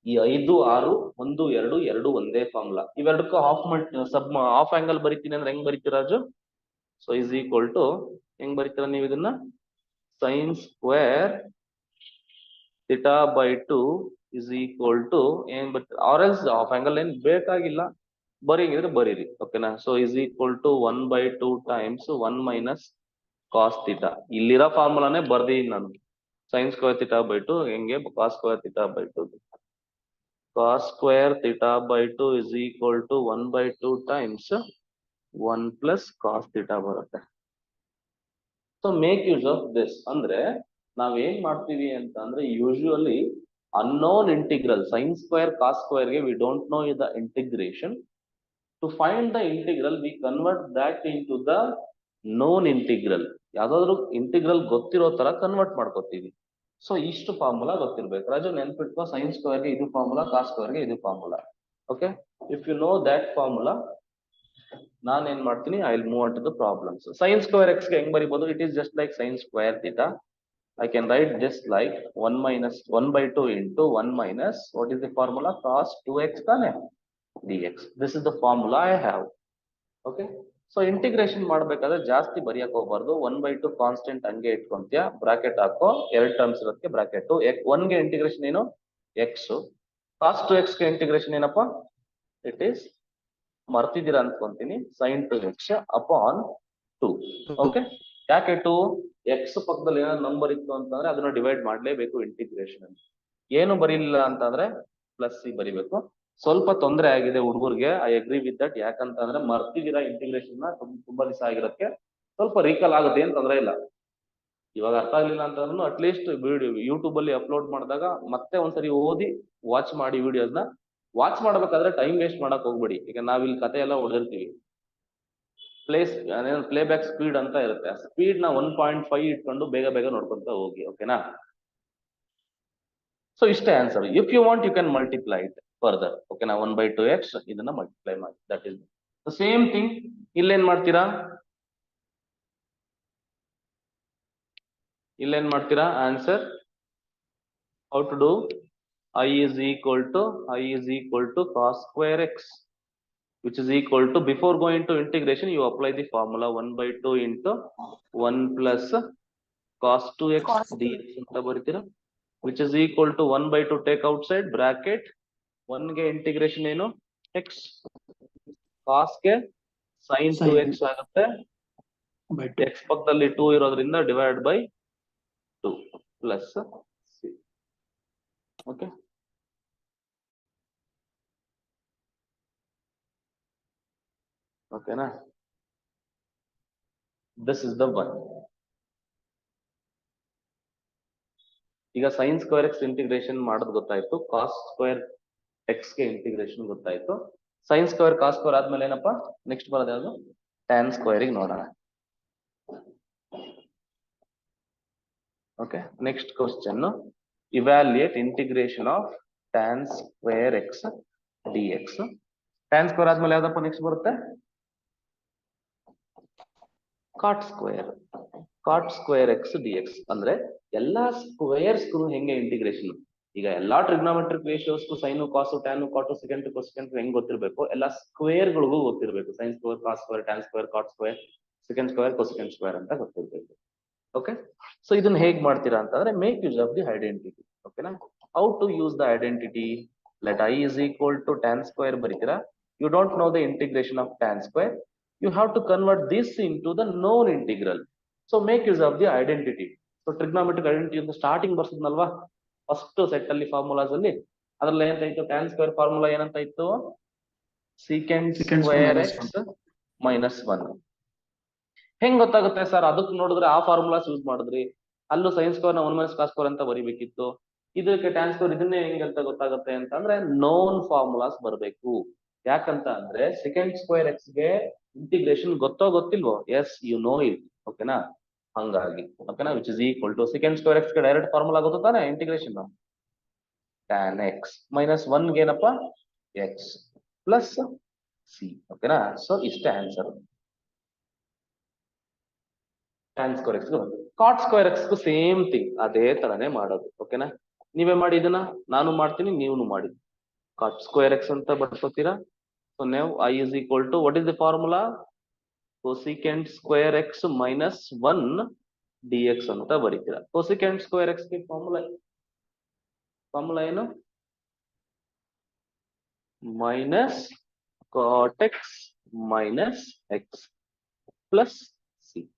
ಈ 5, 6, 1, 2 2 ಒಂದೇ ಫಾರ್ಮುಲಾ. ಇವೆರಡಕ್ಕೂ ಹಾಫ್ ಆಂಗಲ್ ಬರಿತೀನಿ ಅಂದ್ರೆ ಹೆಂಗ್ ಬರಿತೀರಾ Raju? So is equal to ಹೆಂಗ್ ಬರಿತೀರಾ ನೀವು ಇದನ್ನ? sin square θ/2 is equal to ಏನ್ ಬರ್ತೀರಾ? ಆರ್ ಎಲ್ಸ್ ಹಾಫ್ ಆಂಗಲ್ ಏನ್ ಬೇಕಾಗಿಲ್ಲ, ಬರೀಂಗಿದ್ರೆ ಬರೀರಿ. ಓಕೆನಾ, so is equal to 1/2 times 1 - cos θ. ಇಲ್ಲಿರೋ ಫಾರ್ಮುಲಾನೇ ಬರ್ದೀನಿ ನಾನು. sin square θ/2 ಹೆಂಗೆ cos square θ/2. cos square θ/2 is equal to 1/2 times 1 plus cos θ ಬರುತ್ತೆ. So make use of this. ಅಂದ್ರೆ ನಾವೇನ್ ಮಾಡ್ತೀವಿ ಅಂತ ಅಂದ್ರೆ, usually unknown integral sin square cos square ಗೆ we don't know the integration. To find the integral we convert that into the known integral. ಯಾವ್ದಾದ್ರು integral ಗೊತ್ತಿರೋ ತರ ಕನ್ವರ್ಟ್ ಮಾಡ್ಕೋತೀವಿ. ಸೊ ಇಷ್ಟು ಫಾರ್ಮುಲಾ ಗೊತ್ತಿರ್ಬೇಕು ರಾಜು, ನೆನ್ಪಿಟ್ಕೋ. sin square ಗೆ ಇದು ಫಾರ್ಮುಲಾ, cos square ಗೆ ಇದು formula. Okay, if you know that formula, ನಾನು ಏನ್ ಮಾಡ್ತೀನಿ, I will move on to the problems. sin square x ಗೆ ಹೆಂಗ್ ಬರಿಬಹುದು? It is just like sin square θ. I can write this like 1 minus 1 by 2 into 1 minus, what is the formula? Cos 2x ತಾನೆ dx. This is the formula I have. Okay. So integration ಮಾಡ್ಬೇಕಾದ್ರೆ ಜಾಸ್ತಿ ಬರೆಯಕ್ ಹೋಗ್ಬಾರ್ದು. 1/2 constant ಹಂಗೆ ಇಟ್ಕೊಂತೀಯ, bracket ಹಾಕೋ, ಎರಡು terms ಇರೋದಕ್ಕೆ bracket. 1 ಗೆ integration ಏನು? ಎಕ್ಸ್. ಕಾಸ್ 2x ಗೆ ಇಂಟಿಗ್ರೇಷನ್ ಏನಪ್ಪಾ? ಇಟ್ ಈಸ್, ಮರ್ತಿದ್ದೀರಾ ಅನ್ಕೊಂತೀನಿ, sin 2x ಅಪಾನ್ 2. ಓಕೆ. ಯಾಕೆ 2? ಎಕ್ಸ್ ಪಕ್ಕದಲ್ಲಿ ಏನಾದ್ರು ನಂಬರ್ ಇತ್ತು ಅಂತಂದ್ರೆ ಅದನ್ನ ಡಿವೈಡ್ ಮಾಡ್ಲೇಬೇಕು ಇಂಟಿಗ್ರೇಷನ್ ಅಂತ. ಏನು ಬರೀಲಿಲ್ಲ ಅಂತಂದ್ರೆ ಪ್ಲಸ್ ಸಿ ಬರಿಬೇಕು. ಸ್ವಲ್ಪ ತೊಂದರೆ ಆಗಿದೆ ಹುಡುಗರಿಗೆ, ಐ ಅಗ್ರಿ ವಿತ್ ದಟ್. ಯಾಕಂತಂದ್ರೆ ಮರ್ತಿದ್ದೀರಾ ಇಂಟಿಗ್ರೇಷನ್ ನ, ತುಂಬಾ ದಿವಸ ಆಗಿರೋದಕ್ಕೆ ಸ್ವಲ್ಪ ರೀಕಾಲ್ ಆಗುತ್ತೆ, ಏನ್ ತೊಂದರೆ ಇಲ್ಲ. ಇವಾಗ ಅರ್ಥ ಆಗ್ಲಿಲ್ಲ ಅಂತಂದ್ರೂ ಅಟ್ಲೀಸ್ಟ್ ವಿಡಿಯೋ ಯೂಟ್ಯೂಬ್ ಅಲ್ಲಿ ಅಪ್ಲೋಡ್ ಮಾಡಿದಾಗ ಮತ್ತೆ ಒಂದ್ಸರಿ ಓದಿ ವಾಚ್ ಮಾಡಿ ವಿಡಿಯೋಸ್ನ. ವಾಚ್ ಮಾಡ್ಬೇಕಾದ್ರೆ ಟೈಮ್ ವೇಸ್ಟ್ ಮಾಡಕ್ ಹೋಗ್ಬೇಡಿ. ಈಗ ನಾವಿಲ್ಲಿ ಕತೆ ಎಲ್ಲ ಹೊಡೆದಿರ್ತೀವಿ, ಪ್ಲೇ ಬ್ಯಾಕ್ ಸ್ಪೀಡ್ ಅಂತ ಇರುತ್ತೆ. ಸ್ಪೀಡ್ ನ 1.5 ಇಟ್ಕೊಂಡು ಬೇಗ ಬೇಗ ನೋಡ್ಕೊಂತ ಹೋಗಿ. ಓಕೆನಾ? ಸೊ ಇಷ್ಟೇ answer. If you want you can multiply it further. ಓಕೆನಾ? 1/2x ಇದನ್ನ ಮಲ್ಟಿಪ್ಲೈ ಮಾಡಿ. That is the same thing. ಇಲ್ಲೇನ್ ಮಾಡ್ತೀರಾ? ಇಲ್ಲೇನ್ ಮಾಡ್ತೀರಾ? Answer how to do? I is equal to cos square x, which is equal to, before going to integration you apply the formula 1/2 into 1 plus cos 2x dx ಅಂತ ಬರೀತೀರಾ, which is equal to 1/2 take outside bracket. 1 ಗೆ integration ಏನು? x. cos ಗೆ sin 2x ಆಗುತ್ತೆ. x ಪಕ್ಕದಲ್ಲಿ 2 ಇರೋದ್ರಿಂದ divide by 2 plus c. Okay. ಓಕೆನಾ? This is the one. ಈಗ sin square x integration ಮಾಡೋದು ಗೊತ್ತಾಯ್ತು, ಕಾಸ್ ಸ್ಕ್ವೇರ್ ಎಕ್ಸ್ ಗೆ ಇಂಟಿಗ್ರೇಷನ್ ಗೊತ್ತಾಯ್ತು. sin ಸ್ಕ್ವೇರ್ ಕಾಸ್ ಸ್ಕ್ವೇರ್ ಆದ್ಮೇಲೆ ಏನಪ್ಪಾ ನೆಕ್ಸ್ಟ್ ಬರೋದು? ಯಾವುದು? ಟ್ಯಾನ್ ಸ್ಕ್ವೇರ್ ಗೆ ನೋಡೋಣ. Okay. Next question, evaluate integration of tan square x dx. Tan square ಆದ್ಮೇಲೆ ಯಾವ್ದಪ್ಪ ನೆಕ್ಸ್ಟ್ ಬರುತ್ತೆ? Cot square. Cot square x dx ಅಂದ್ರೆ ಎಲ್ಲಾ ಸ್ಕ್ವೇರ್ಸ್ ಹೆಂಗೆ ಇಂಟಿಗ್ರೇಷನ್. ಈಗ ಎಲ್ಲಾ trigonometric ratios sine cos tan cot secant cosecant ಹೆಂಗ್ ಗೊತ್ತಿರಬೇಕು, ಎಲ್ಲಾ ಸ್ಕ್ವೇರ್ ಗಳಿಗೂ ಗೊತ್ತಿರಬೇಕು. Sine square, cos square, tan square, cot square, secant square, cosecant square ಅಂತ ಗೊತ್ತಿರಬೇಕು. ಓಕೆ. ಸೊ ಇದನ್ನ ಹೇಗ್ ಮಾಡ್ತೀರಾ ಅಂತಂದ್ರೆ, make use of the identity. ಓಕೆನಾ? How to use the identity? Let I is equal to tan square ಬರೀತೀರಾ. You don't know the integration of tan square. You have to convert this into the known integral. So make use of the identity. So trigonometric identity ಅಂತ starting ಬರ್ಸಿದ್ನಲ್ವಾ first set ಅಲ್ಲಿ formulas ಅಲ್ಲಿ, ಅದ್ರಲ್ಲಿ ಏನಂತ ಇತ್ತು? tan square formula ಏನಂತ ಇತ್ತು? secant square x minus 1. ಹೆಂಗ್ ಗೊತ್ತಾಗುತ್ತೆ ಸರ್? ಅದಕ್ಕೆ ನೋಡಿದ್ರೆ ಆ ಫಾರ್ಮುಲಾಸ್ ಯೂಸ್ ಮಾಡಿದ್ರಿ, ಅಲ್ಲೂ sin square ನ 1 minus cos square ಅಂತ ಬರಿಬೇಕಿತ್ತು. ಇದಕ್ಕೆ tan square ಇದನ್ನೇ ಹೆಂಗ್ ಅಂತ ಗೊತ್ತಾಗುತ್ತೆ ಅಂತಂದ್ರೆ ನೋನ್ ಫಾರ್ಮುಲಾಸ್ ಬರಬೇಕು. ಯಾಕಂತ ಅಂದ್ರೆ secant square x ಗೆ ಇಂಟಿಗ್ರೇಷನ್ ಗೊತ್ತಿಲ್ವೋ? Yes, you know it. ಓಕೆನಾ? ಹಂಗಾಗಿ ಓಕೆನಾ, which is equal to secant square x ಗೆ ಡೈರೆಕ್ಟ್ ಫಾರ್ಮುಲಾ ಗೊತ್ತು ತಾನೆ ಇಂಟಿಗ್ರೇಷನ್? tan x minus 1 ಗೆ ಏನಪ್ಪ? x plus c. ಓಕೆನಾ? ಸೊ ಇಷ್ಟೇ answer. tan square x cot square x same thing, ಅದೇ ತರನೇ ಮಾಡೋದು. ಓಕೆನಾ? ನೀವೇ ಮಾಡಿ ಇದನ್ನ, ನಾನು ಮಾಡ್ತೀನಿ, ನೀವು ಮಾಡಿ. cot square x ಅಂತ ಬರ್ಕೋತೀರಾ. ಸೊ ನಾವು I is equal to, what is the formula? cosecant square x minus 1 dx ಅಂತ ಬರೀತೀರಾ. cosecant square x ಗೆ ಫಾರ್ಮುಲಾ ಏನು? Minus cot x minus x plus c.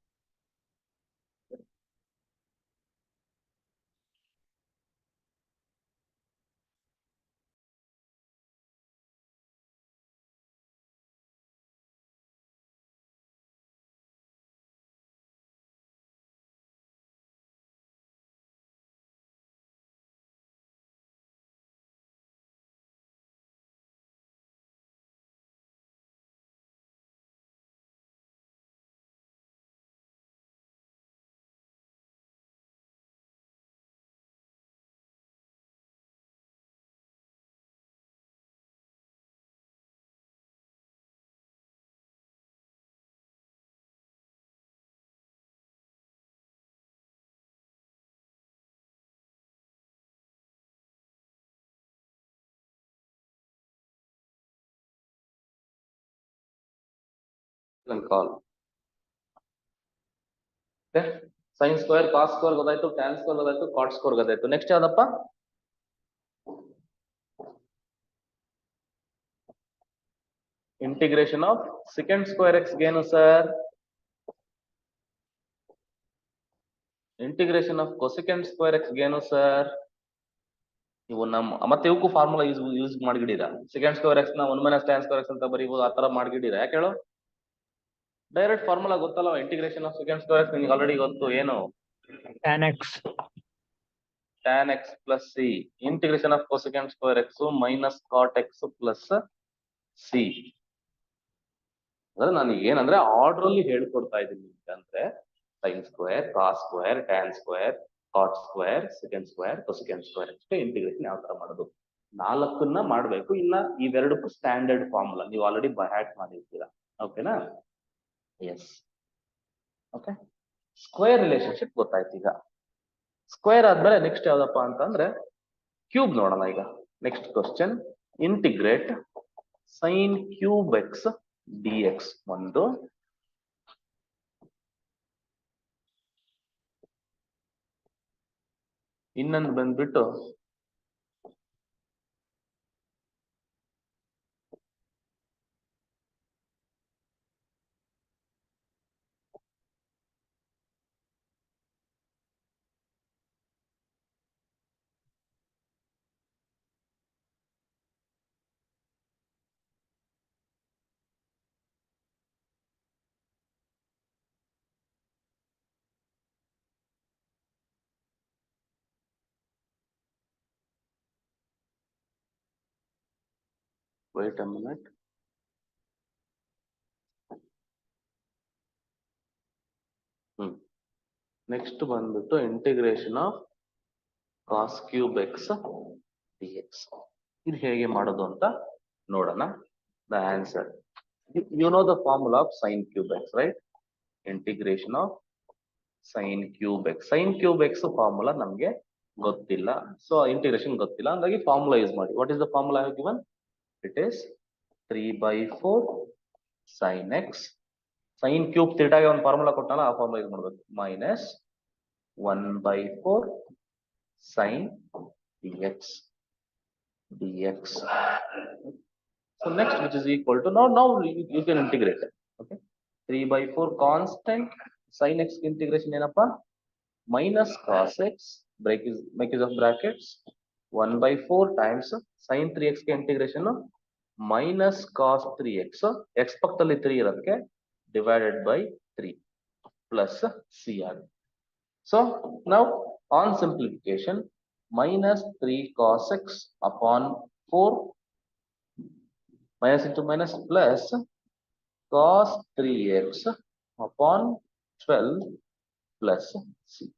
ಕಾಲ್. ಸೈನ್ ಸ್ಕ್ವೇರ್ ಕಾಸ್ ಸ್ಕ್ವೇರ್ ಗೊತ್ತಾಯ್ತು, tan square ಗೊತ್ತಾಯ್ತು, cot square ಗೊತ್ತಾಯ್ತು. Next ಯಾವ್ದಪ್ಪ? Integration of secant square x ಏನು sir? Integration of cosecant square x ಏನು sir? ಇವು ಮತ್ತೆ ಇವಕ್ಕೂ ಫಾರ್ಮುಲಾ ಯೂಸ್ ಮಾಡಿಗಿಡೀರಾ? ಸೆಕೆಂಡ್ ಸ್ಕ್ವೇರ್ ಎಕ್ಸ್ ನ 1 - tan ಸ್ಕ್ವೇರ್ ಎಕ್ಸ್ ಅಂತ ಬರೀಬಹುದು, ಆ ತರ ಮಾಡಿಗಿಡೀರಾ? ಯಾಕೆ ಹೇಳು? ಡೈರೆಕ್ಟ್ ಫಾರ್ಮುಲಾ ಗೊತ್ತಲ್ಲ, integration of secant square x ನಿಮ್ಗೆ ಆಲ್ರೆಡಿ ಗೊತ್ತು. ಏನು? tan x. tan x plus c. Integration of cosecant square x minus cot x plus c. ಅಂದ್ರೆ ನಾನು ಏನಂದ್ರೆ ಆರ್ಡರ್ ಅಲ್ಲಿ ಹೇಳ್ಕೊಡ್ತಾ ಇದ್ದೀನಿ ಅಂದ್ರೆ sine square, cos square, tan square, cot square, secant square, cosecant square ಅಷ್ಟೇ ಇಂಟಿಗ್ರೇಷನ್ ಯಾವ ತರ ಮಾಡೋದು. 4ನ್ನ ಮಾಡ್ಬೇಕು. ಇನ್ನ ಇವೆರಡಕ್ಕೂ ಸ್ಟ್ಯಾಂಡರ್ಡ್ ಫಾರ್ಮುಲಾ ನೀವು ಆಲ್ರೆಡಿ ಬೈ ಹ್ಯಾಟ್ ಮಾಡಿರ್ತೀರಾ. ಓಕೆನಾ? ಎಸ್. ಓಕೆ, ಸ್ಕ್ವೇರ್ ರಿಲೇಶನ್ಶಿಪ್ ಗೊತ್ತಾಯ್ತು. ಈಗ ಸ್ಕ್ವೇರ್ ಆದ್ಮೇಲೆ ನೆಕ್ಸ್ಟ್ ಯಾವ್ದಪ್ಪ ಅಂತಂದ್ರೆ ಕ್ಯೂಬ್ ನೋಡೋಣ. ಈಗ next question, integrate sine cube x d x ಒಂದು, ಇನ್ನೊಂದು ಬಂದ್ಬಿಟ್ಟು wait a minute. ನೆಕ್ಸ್ಟ್ ಬಂದ್ಬಿಟ್ಟು integration of cos cube x d x. ಇದು ಹೇಗೆ ಮಾಡೋದು ಅಂತ ನೋಡೋಣ. The answer, you know the formula of sine cube x, right? Integration of sine cube x. Sine cube x formula ನಮ್ಗೆ ಗೊತ್ತಿಲ್ಲ, ಸೊ integration ಗೊತ್ತಿಲ್ಲ, ಹಂಗಾಗಿ ಫಾರ್ಮುಲಾ ಯೂಸ್ ಮಾಡಿ. What is the formula I have given? It is 3/4 sin x. Sign cube ಥೀಟಾಗೆ ಒಂದು formula ಕೊಟ್ಟನಲ್ಲ, ಆ formula use ಮಾಡ್ಬೇಕು. Minus 1/4 sin dx. So next, which is equal to, now you can integrate it. Okay, 3/4 constant sin x integration ಏನಪ್ಪ? Minus cos x, make use of brackets, 1/4 times sin 3x ಗೆ integration minus cos 3x, x ಪಕ್ಕದಲ್ಲಿ 3 ಇರೋದಕ್ಕೆ divided by 3 plus cr. So now on simplification, minus 3 cos x upon 4, minus into minus, plus cos 3x upon 12 plus c.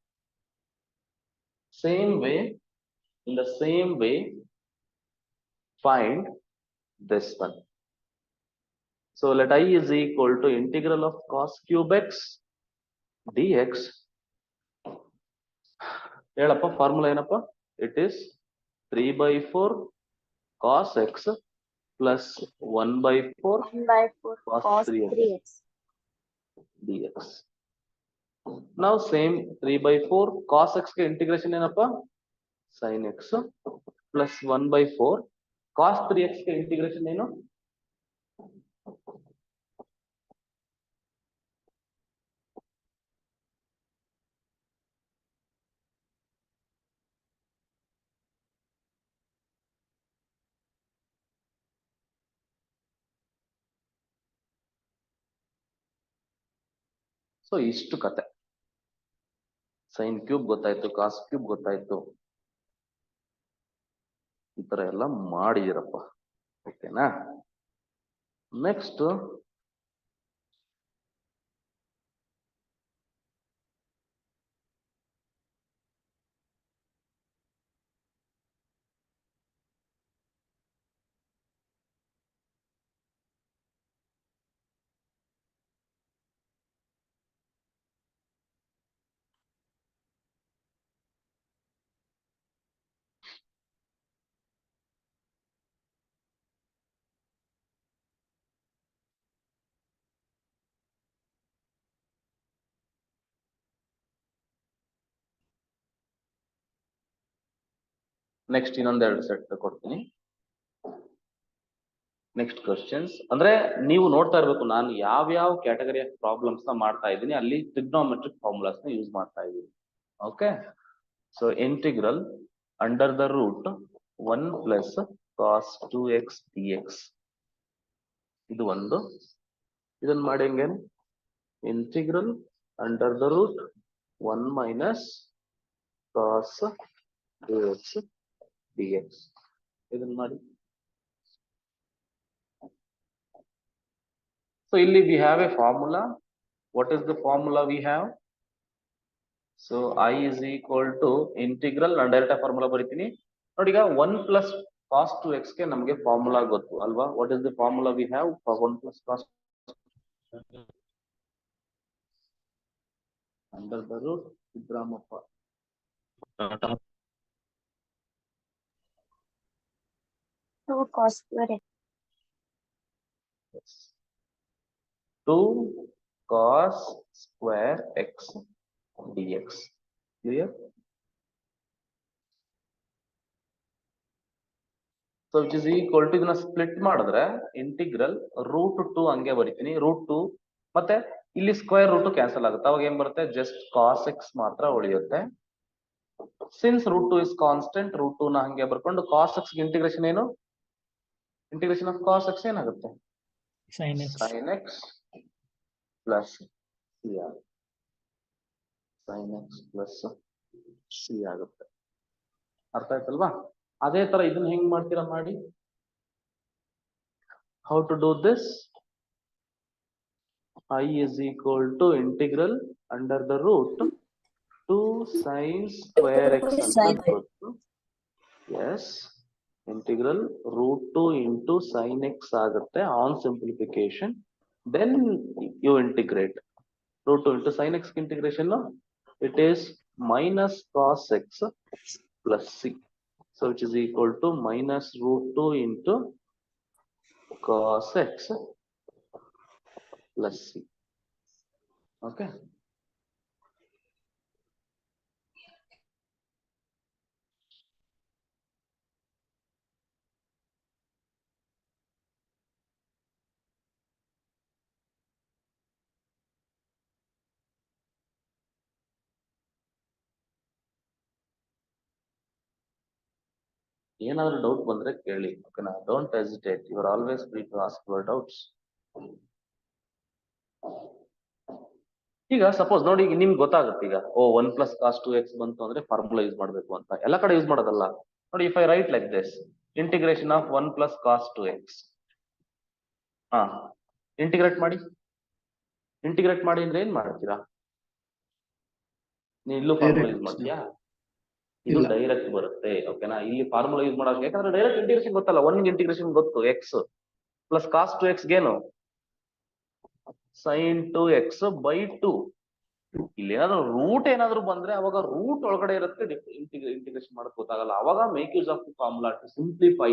Same way, in the same way, find this one. So let I is equal to integral of cos cube x dx. ಹೇಳಪ್ಪ formula ಏನಪ್ಪ? It is 3/4 cos x plus 1/4 cos 3x dx. Now same 3/4 cos x ಗೆ integration ಏನಪ್ಪ? sin x plus 1/4 cos 3x ಗೆ integration ಏನು? So ಇಷ್ಟು ಕತೆ. Sine cube ಗೊತ್ತಾಯ್ತು, cos cube ಗೊತ್ತಾಯ್ತು, ಈ ತರ ಎಲ್ಲ ಮಾಡಿದಿರಪ್ಪ. ಓಕೆನಾ? ನೆಕ್ಸ್ಟ್ ನೆಕ್ಸ್ಟ್ ಇನ್ನೊಂದೆರಡು ಸೆಟ್ ಕೊಡ್ತೀನಿ. ನೆಕ್ಸ್ಟ್ ಕ್ವಶನ್ಸ್ ಅಂದ್ರೆ ನೀವು ನೋಡ್ತಾ ಇರ್ಬೇಕು ನಾನು ಯಾವ ಕ್ಯಾಟಗರಿ ಆಫ್ ಪ್ರಾಬ್ಲಮ್ಸ್ ನ ಮಾಡ್ತಾ ಇದ್ದೀನಿ ಅಲ್ಲಿ ಟ್ರಿಗ್ನೋಮೆಟ್ರಿಕ್ ಫಾರ್ಮುಲಾಸ್ ನ ಯೂಸ್ ಮಾಡ್ತಾ ಇದ್ದೀನಿ. Okay, so integral under the root 1 plus cos 2x dx ಇದು ಒಂದು. ಇದನ್ನ ಮಾಡಿ ಹೆಂಗೇನು integral under the root 1 minus cos 2x dx ಇದನ್ನ ಮಾಡಿ. So illi we have a formula. What is the formula we have? So I is equal to integral and direct formula ಬರೀತೀನಿ ನೋಡಿ. ಈಗ 1 plus cos 2x ಗೆ ನಮಗೆ formula ಗೊತ್ತು ಅಲ್ವಾ? What is the formula we have for 1 plus cos under the root Sidramappa 2 cos square x. 2 cos square x dx. Clear? So which is equal to ಇದನ್ನ split ಮಾಡಿದ್ರೆ integral root 2 ಹಂಗೆ ಬರೀತೀನಿ. Root 2 ಮತ್ತೆ ಇಲ್ಲಿ square root cancel ಆಗುತ್ತೆ. ಅವಾಗ ಏನ್ ಬರುತ್ತೆ ಜಸ್ಟ್ ಕಾಸ್ ಎಕ್ಸ್ ಮಾತ್ರ ಉಳಿಯುತ್ತೆ. Since root 2 is constant root 2 ನ ಹಂಗೆ ಬರ್ಕೊಂಡು ಕಾಸ್ ಎಕ್ಸ್ ಇಂಟಿಗ್ರೇಷನ್ ಏನು ಇಂಟಿಗ್ರೇಷನ್ ಆಫ್ ಕಾಸ್ ಎಕ್ಸ್ ಏನಾಗುತ್ತೆ sin x. sin x plus c ಆಗುತ್ತೆ. sin x ಪ್ಲಸ್ ಸಿ ಆಗುತ್ತೆ. ಅರ್ಥ ಆಯ್ತಲ್ವಾ? ಅದೇ ತರ ಇದನ್ನ ಹೆಂಗ್ ಮಾಡ್ತೀರಾ ಮಾಡಿ. How to do this? I is equal to integral under the root 2 sin square x ಅಂತ ಗೊತ್ತು. Yes, integral root 2 into sin x ಆಗುತ್ತೆ on simplification. Then you integrate root 2 into sin x integration. It is minus cos x plus c. So which is equal to minus root 2 into cos x plus c. Okay. ಏನಾದರೂ doubt ಬಂದ್ರೆ ಕೇಳಿ. ಓಕೆನಾ? Don't hesitate. You are always free to ask your doubts. ಈಗ suppose ನೋಡಿ, ಈಗ ನಿಮ್ಗೆ ಗೊತ್ತಾಗುತ್ತೆ ಈಗ 1 plus cos 2x ಬಂತು ಅಂದ್ರೆ ಫಾರ್ಮುಲಾ ಯೂಸ್ ಮಾಡಬೇಕು ಅಂತ. ಎಲ್ಲ ಕಡೆ ಯೂಸ್ ಮಾಡೋದಲ್ಲ ನೋಡಿ. If I right like this integration of 1 plus cos 2x, integrate ಮಾಡಿ. ಇಂಟಿಗ್ರೇಟ್ ಮಾಡಿ ಅಂದ್ರೆ ಏನ್ ಮಾಡ್ತೀರಾ? ನೀನ್ ಇಲ್ಲೂ ಫಾರ್ಮುಲಾ ಯೂಸ್ ಮಾಡ್ತೀಯಾ? ಇದು ಡೈರೆಕ್ಟ್ ಬರುತ್ತೆ. ಓಕೆನಾ? ಇಲ್ಲಿ ಫಾರ್ಮುಲಾ ಯೂಸ್ ಮಾಡೋದು ಯಾಕಂದ್ರೆ ಡೈರೆಕ್ಟ್ ಇಂಟಿಗ್ರೇಷನ್ ಗೊತ್ತಲ್ಲ. 1 ಇಂಟಿಗ್ರೇಷನ್ ಗೊತ್ತು ಎಕ್ಸ್ ಪ್ಲಸ್ ಕಾಸ್ 2x ಗೇನು sin 2x by 2. ಇಲ್ಲಿ ಏನಾದ್ರು ರೂಟ್ ಏನಾದ್ರು ಬಂದ್ರೆ ಅವಾಗ ರೂಟ್ ಒಳಗಡೆ ಇರುತ್ತೆ. ಇಂಟಿಗ್ರೇಷನ್ ಮಾಡಕ್ ಗೊತ್ತಾಗಲ್ಲ. ಅವಾಗ make use of the formula to simplify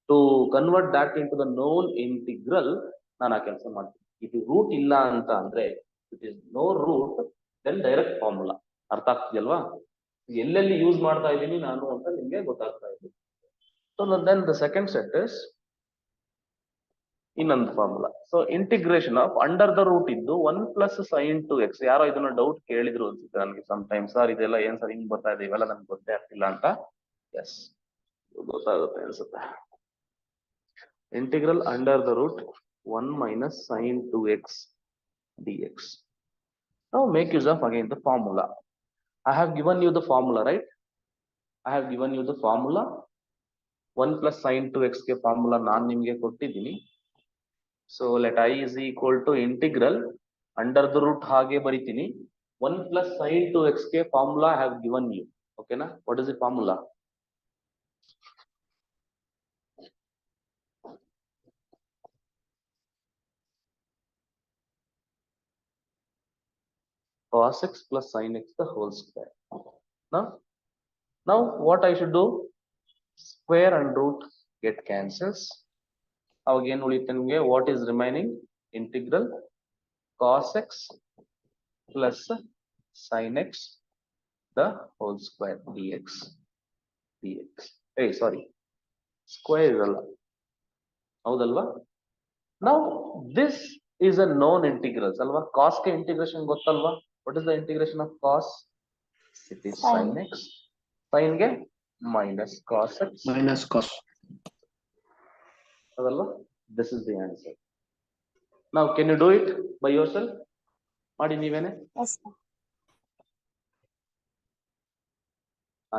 to convert that in to the known integral. ನಾನು ಆ ಕೆಲಸ ಮಾಡ್ತೀನಿ. ಇದು ರೂಟ್ ಇಲ್ಲ ಅಂತ ಅಂದ್ರೆ it is no root, then direct formula. ಅರ್ಥ ಆಗ್ತಿದೆಯಲ್ವಾ? ಎಲ್ಲೆಲ್ಲಿ ಯೂಸ್ ಮಾಡ್ತಾ ಇದ್ದೀನಿ ನಾನು ಅಂತ ನಿಮ್ಗೆ ಗೊತ್ತಾಗ್ತಾ ಇದೆ. So then the second set is ಇನ್ನೊಂದು formula. So integration of under the root ಇದ್ದು 1 plus sin 2x. ಯಾರೋ ಇದನ್ನ ಡೌಟ್ ಕೇಳಿದ್ರು ಅನ್ಸುತ್ತೆ ನನಗೆ ಸಮ್ ಟೈಮ್. ಸರ್ ಇದೆಲ್ಲ ಏನ್ ಸರ್ ಹಿಂಗ್ ಬರ್ತಾ ಇದೆ, ಇವೆಲ್ಲ ನನ್ಗೆ ಗೊತ್ತೇ ಆಗ್ತಿಲ್ಲ ಅಂತ. ಎಸ್, ಗೊತ್ತಾಗುತ್ತೆ ಅನ್ಸುತ್ತೆ. Integral under the root 1 minus sin 2x dx. Now make use of again the formula. I have given you the formula, right? I have given you the formula. 1 plus sin 2x ಗೆ formula ನಾನು ನಿಮ್ಗೆ ಕೊಟ್ಟಿದ್ದೀನಿ. So let I is equal to integral under the root ಹಾಗೆ ಬರಿತೀನಿ. 1 plus sin 2x ಗೆ formula I have given you. Okay na? What is the formula? Cos x plus sin x the whole square. Now what I should do? Square and root get cancels. Again ಉಳಿಯುತ್ತೆ ನಿಮಗೆ. What is remaining? Integral cos x plus sin x the whole square dx. dx. Hey, sorry, square ಇರಲ್ಲ, ಹೌದಲ್ವಾ? Now this is a known integral ಅಲ್ವಾ? cos ಗೆ integration ಗೊತ್ತಲ್ವಾ? What is the integration of cos? It is sin x. Sin ಗೆ minus cos x. minus cos. ಹೌದಲ್ವಾ? This is the answer. Now can you do it by yourself? ಮಾಡಿ ನೀವೇನೆ. Yes, sir.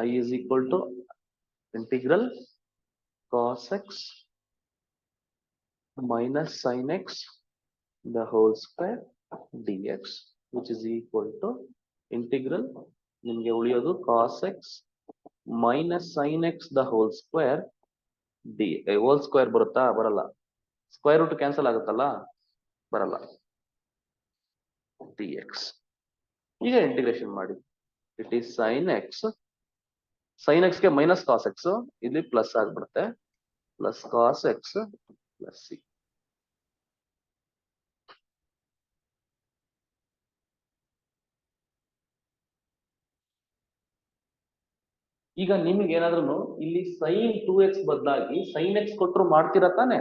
I is equal to integral cos x minus sin x the whole square dx, which is equal to integral ನಿಮಗೆ ಉಳಿಯೋದು cos x minus sin x the whole square d whole square ಬರುತ್ತಾ? ಬರಲ್ಲ. Square root cancel ಆಗುತ್ತಲ್ಲ, ಬರಲ್ಲ, dx. ಈಗ integration ಮಾಡಿ. It is sin x ಗೆ minus cos x, ಇಲ್ಲಿ ಪ್ಲಸ್ ಆಗ್ಬಿಡುತ್ತೆ, plus cos x plus c. ಈಗ ನಿಮ್ಗೆ ಏನಾದ್ರು ಇಲ್ಲಿ sin 2x ಬದಲಾಗಿ sin x ಕೊಟ್ಟರು ಮಾಡ್ತೀರಾ ತಾನೆ?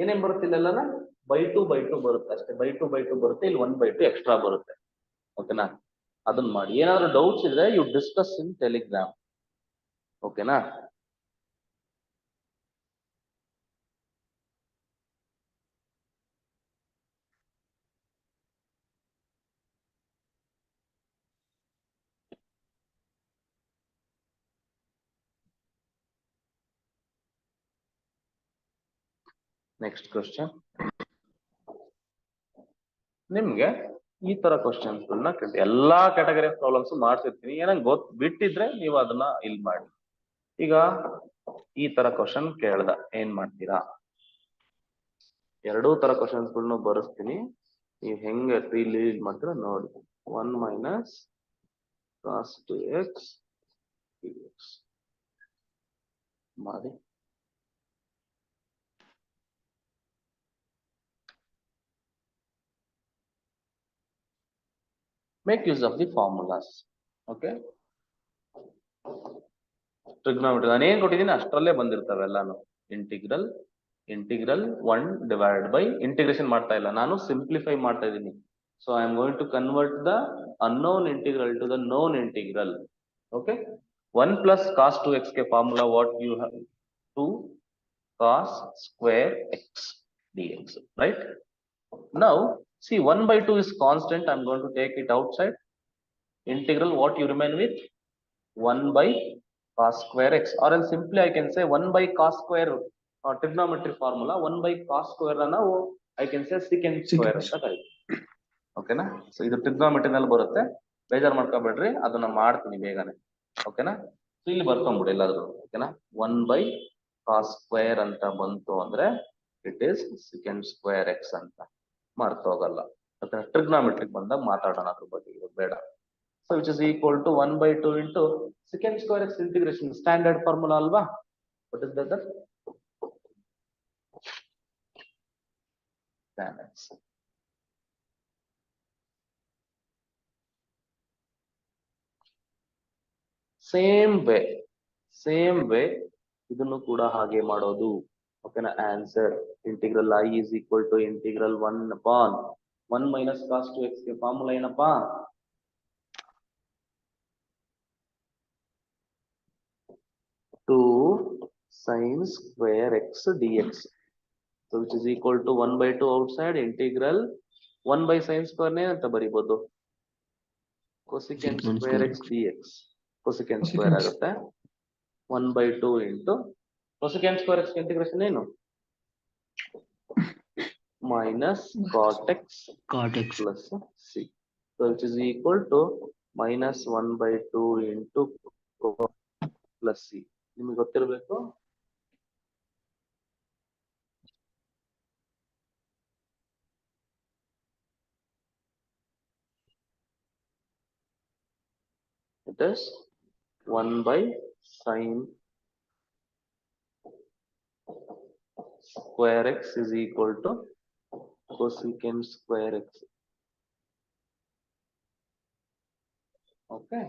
ಏನೇನ್ ಬರುತ್ತೆ ಇಲ್ಲೆಲ್ಲ by 2 ಬರುತ್ತೆ ಅಷ್ಟೇ. by 2 ಬರುತ್ತೆ, ಇಲ್ಲಿ 1/2 ಎಕ್ಸ್ಟ್ರಾ ಬರುತ್ತೆ. ಓಕೆನಾ? ಅದನ್ನ ಮಾಡಿ. ಏನಾದ್ರು ಡೌಟ್ಸ್ ಇದ್ರೆ ಯು ಡಿಸ್ಕಸ್ ಇನ್ ಟೆಲಿಗ್ರಾಮ್. ಓಕೆನಾ? Next question. ನಿಮ್ಗೆ ಈ ತರ ಕ್ವಶನ್ಸ್ ಗಳನ್ನ ಎಲ್ಲಾ ಕ್ಯಾಟಗರಿ ಪ್ರಾಬ್ಲಮ್ಸ್ ಮಾಡ್ತಿರ್ತೀನಿ. ಏನಂಗ್ ಬಿಟ್ಟಿದ್ರೆ ನೀವು ಅದನ್ನ ಇಲ್ಲಿ ಮಾಡಿ. ಈಗ ಈ ತರ ಕ್ವಶನ್ ಕೇಳ್ದ, ಏನ್ ಮಾಡ್ತೀರಾ? ಎರಡೂ ತರ ಕ್ವಶನ್ಸ್ ಗಳನ್ನ ಬರೆಸ್ತೀನಿ, ನೀವು ಹೆಂಗೆ ಇಲ್ಲಿ ಮಾಡ್ತೀರಾ ನೋಡಿ. 1 minus cos 2x dx ಮಾಡಿ. Make use of the formulas. Okay. Trigonometry ನಾನು ಏನ್ ಕೊಟ್ಟಿದ್ದೀನಿ ಅಷ್ಟರಲ್ಲೇ ಬಂದಿರ್ತವೆ ಎಲ್ಲಾನು. ಇಂಟಿಗ್ರಲ್ 1 divided by integration ಮಾಡ್ತಾ ಇಲ್ಲ, ನಾನು ಸಿಂಪ್ಲಿಫೈ ಮಾಡ್ತಾ ಇದ್ದೀನಿ. So I am going to convert the unknown integral to the known integral. Okay. 1 plus cos 2x ke formula what you have? 2 cos square x dx, right? Now see 1/2 is constant. I'm going to take it outside. Integral what you remain with? 1 by cos square x, or else simply I can say 1 by cos square trigonometry formula. 1 by cos square ನಾವು I can say secant square ಅಂತ ಕರೀತೀವಿ. ಓಕೆನಾ? So ಇದು trigonometry ನಲ್ಲಿ ಬರುತ್ತೆ, ಬೇಜಾರ್ ಮಾಡ್ಕೋಬೇಡ್ರಿ, ಅದನ್ನ ಮಾಡ್ತೀನಿ ಬೇಗನೆ. ಓಕೆನಾ? ಸೊ ಇಲ್ಲಿ ಬರ್ಕೊಂಡ್ಬಿಡಿ ಎಲ್ಲಾದ್ರೂ. ಓಕೆನಾ? 1 by cos square ಅಂತ ಬಂತು ಅಂದ್ರೆ it is secant square x ಅಂತ ಮರ್ತೋಗಲ್ಲ. ಓಕೆನಾ? ಟ್ರಿಗ್ನೋಮೆಟ್ರಿ ಬಂದಾಗ ಮಾತಾಡೋಣ ಅದ್ರ ಬಗ್ಗೆ, ಇದು ಬೇಡ. So which is equal to 1/2 into secant square x integration, standard formula alva. What is that? Tan x. Same way ಇದನ್ನು ಕೂಡ ಹಾಗೆ ಮಾಡೋದು. ಓಕೆನಾ? Answer integral I is equal to integral 1 upon 1 minus cos 2x ಗೆ formula ಏನಪ್ಪಾ? 2 sin square x dx. So which is equal to 1/2 outside integral 1 by sin square ನೇ ಅಂತ ಬರಿಬಹುದು, cosecant square x dx. cosecant square ಆಗುತ್ತೆ 1/2 into cosecant square x integration ಏನು? minus cot x plus c. So which is equal to minus 1/2 into plus c. ನಿಮಗೆ ಗೊತ್ತಿರಬೇಕು. It is 1 by sin square x is equal to cosecant square x. Okay.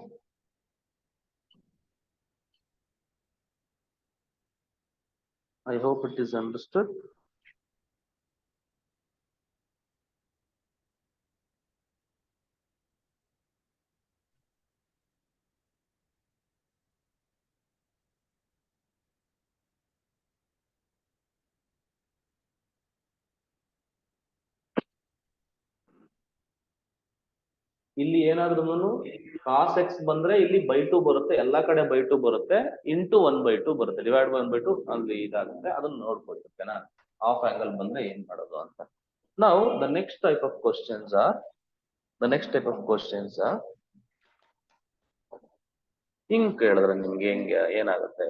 I hope it is understood. ಇಲ್ಲಿ ಏನಾದ್ರೂ cos x ಬಂದ್ರೆ ಇಲ್ಲಿ by two ಬರುತ್ತೆ, ಎಲ್ಲಾ ಕಡೆ by two ಬರುತ್ತೆ, ಇಂಟು 1/2 ಬರುತ್ತೆ, ಡಿವೈಡ್ ಬೈ 1/2 ಅಲ್ಲಿ ಇದಾಗುತ್ತೆ, ಅದನ್ನ ನೋಡ್ಕೊಳ್ಳಿ. ಓಕೆನಾ? ಆಫ್ ಆಂಗಲ್ ಬಂದ್ರೆ ಏನ್ ಮಾಡೋದು ಅಂತ. Now the next type of questions are ಹಿಂಗ್ ಕೇಳಿದ್ರೆ ನಿಮ್ಗೆ ಹೆಂಗೆ ಏನಾಗುತ್ತೆ?